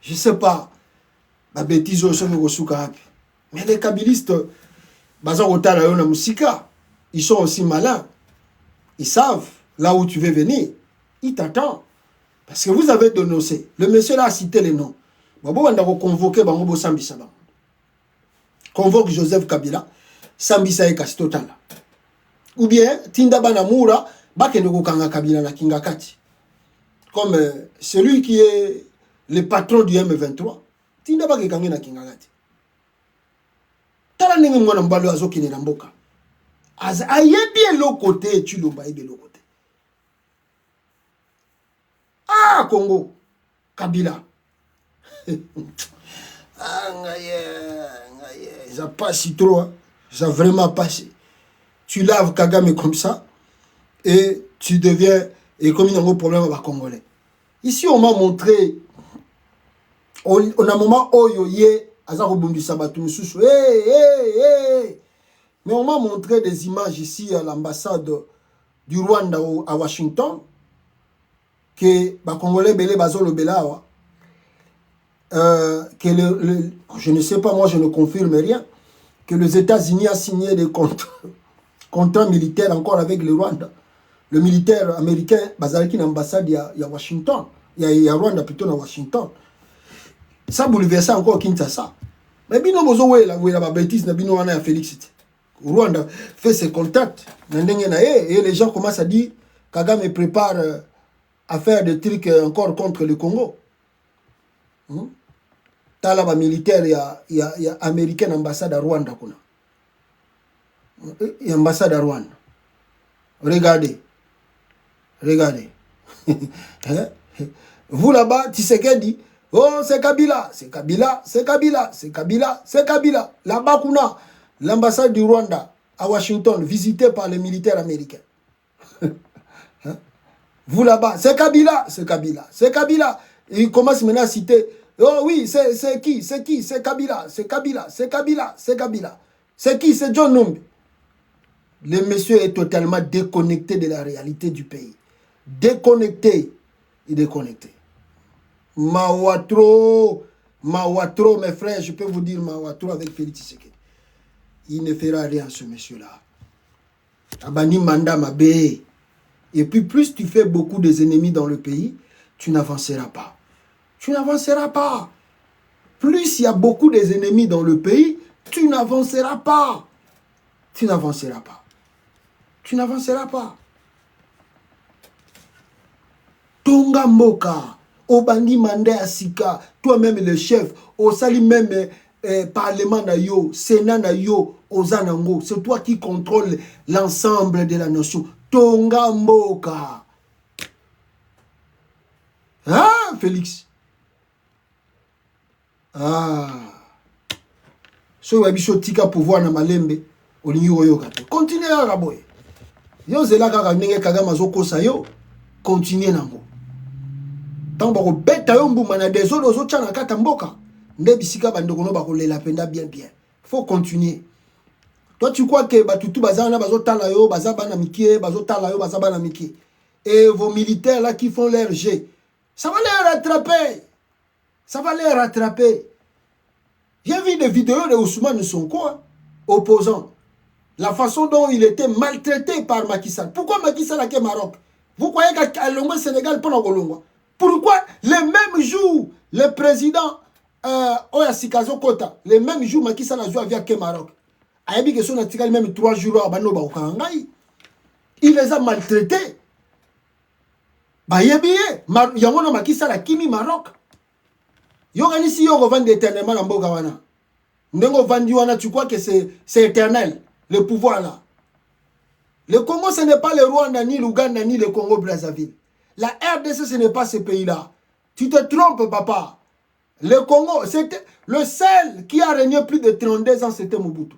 Je sais pas. Ma bêtise au sommet au Soukapi. Mais les kabylistes, ils sont aussi malins. Ils savent là où tu veux venir. Ils t'attendent. Parce que vous avez dénoncé. Le monsieur là a cité les noms. Convoquer Bangobo Sambisa. Convoque Joseph Kabila. Sambisa et Kastotala. Ou bien, Tinda Banamura, Bakendoko Kanga Kabila na Kingakati. Comme celui qui est le patron du M23. Tinda Bakendoko na Kingakati. Tala ningi mwana mbalo azoki ni namboka. Ayebi l'autre côté, tu l'as de l'autre côté. Ah, Congo, Kabila. Ça passe trop, hein. Ça vraiment passé. Tu laves Kagame comme ça et tu deviens, et comme il y a un problème avec les Congolais. Ici, on m'a montré, on a un moment où il y a mais on m'a montré des images ici à l'ambassade du Rwanda à Washington que les Congolais belé bazolo belawa que je ne sais pas, moi je ne confirme rien, que les États-Unis a signé des contrats militaires encore avec le Rwanda. Le militaire américain bazalaki l'ambassade à Washington, il y a Rwanda plutôt à Washington. Ça bouleverse encore Kinshasa. Mais bino bozo la bêtise na bino wana ya Félix. Rwanda fait ses contacts et les gens commencent à dire Kagame prépare à faire des trucs encore contre le Congo. T'as là militaire il y a américain ambassade à Rwanda kuna. Et ambassade à Rwanda. Regardez. Vous là-bas, Tshisekedi, oh, c'est Kabila. Là-bas, on a l'ambassade du Rwanda à Washington, visitée par les militaires américains. Vous là-bas, c'est Kabila. Et il commence maintenant à citer, oh oui, c'est qui? C'est Kabila. C'est qui? C'est John Numbi. Le monsieur est totalement déconnecté de la réalité du pays. Déconnecté. Mawatro, mes frères, je peux vous dire Mawatro avec Félix Tshisekedi. Il ne fera rien, ce monsieur-là. Abani Manda Mabé. Et puis, plus tu fais beaucoup des ennemis dans le pays, tu n'avanceras pas. Plus il y a beaucoup des ennemis dans le pays, tu n'avanceras pas. Tonga Mboka. Obandi Manda Asika, toi-même le chef, au sali même parlement na yo, sénat na yo, Ozanango, c'est toi qui contrôle l'ensemble de la nation. Tonga Mboka. Ah, Félix. Ah. So wabiso tika pouvoir na malembe, olingi oyoka. Continue à raboye. Yo zela kaka ndenge Kagame azokosa yo, continue nango. Tant que bête a un boum, des autres tchana kata mboka. Ndebisika bandokono bakolela penda bien. Faut continuer. Toi tu crois que batutu bazana bazotala yo, bazabana mikie, bazotala yo, bazabana mikie. Et vos militaires là qui font leur jet, ça va les rattraper. J'ai vu des vidéos de Ousmane Sonko, opposant. La façon dont il était maltraité par Macky Sall. Pourquoi Macky Sall a quitté Maroc? Vous croyez qu'à Longwa Sénégal pendant Golongwa? Pourquoi les mêmes jours, le président Oya Sikazo Kota, les mêmes jours, Macky Sall a joué avec le Maroc. Il y a même 3 jours à Banoba au Kangai. Il les a maltraités. Bah yebiye, yango na makisa la kimi Maroc. Yo ganisi yo revendre éternellement na mboka wana. Ndengo vandi wana, tu crois que c'est éternel, le pouvoir là. Le Congo, ce n'est pas le Rwanda, ni l'Ouganda, ni le Congo-Brazzaville. La RDC, ce n'est pas ce pays-là. Tu te trompes, papa. Le Congo, c'était le seul qui a régné plus de 32 ans, c'était Mobutu.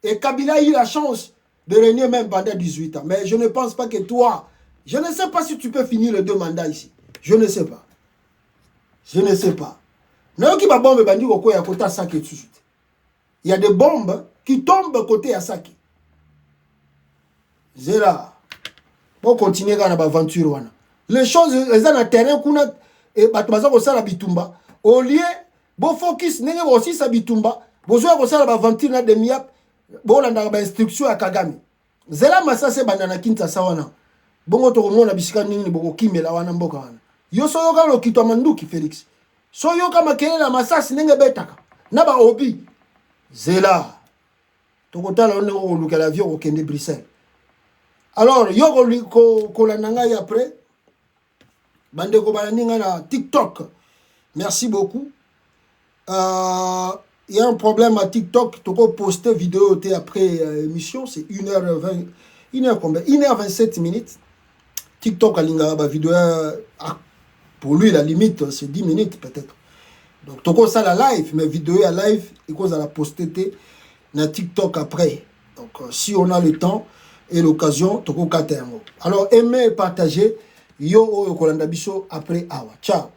Et Kabila a eu la chance de régner même pendant 18 ans. Mais je ne pense pas que toi, je ne sais pas si tu peux finir les 2 mandats ici. Je ne sais pas. Je ne sais pas. Il y a des bombes qui tombent côté Asaki. Zera. Pour continuer dans l'aventure. Les choses, elles ont un terrain et batmaza ko sala bitumba. Au lieu, bon focus, n'est aussi sa bitumba. Besoin ko sala aventure na demiap. Bon la instruction à Kagame. Zela masa se banana kinta sawana. Bongo to mona bisika nini boko kimela wana mboka wana. Yo so yoka lo kitwa manduki Felix. So yoka makelela masasi nenge betaka. Na ba obi. Zela. Tokotala on ko luka l'avion au Kende Bruxelles. Alors, yo ko la nangai après. Bande ko bananinga na TikTok. Merci beaucoup. Il y a un problème à TikTok. Tu peux poster vidéo après émission. C'est 1h20. 1h27 minutes. TikTok a une vidéo. Pour lui, la limite, c'est 10 minutes peut-être. Donc, tu peux ça la live. Mais vidéo à live, il faut la poster na TikTok après. Donc, si on a le temps et l'occasion, tu peux. Alors, aimez et partagez. Yo, Kolanda Biso après Awa. Ciao.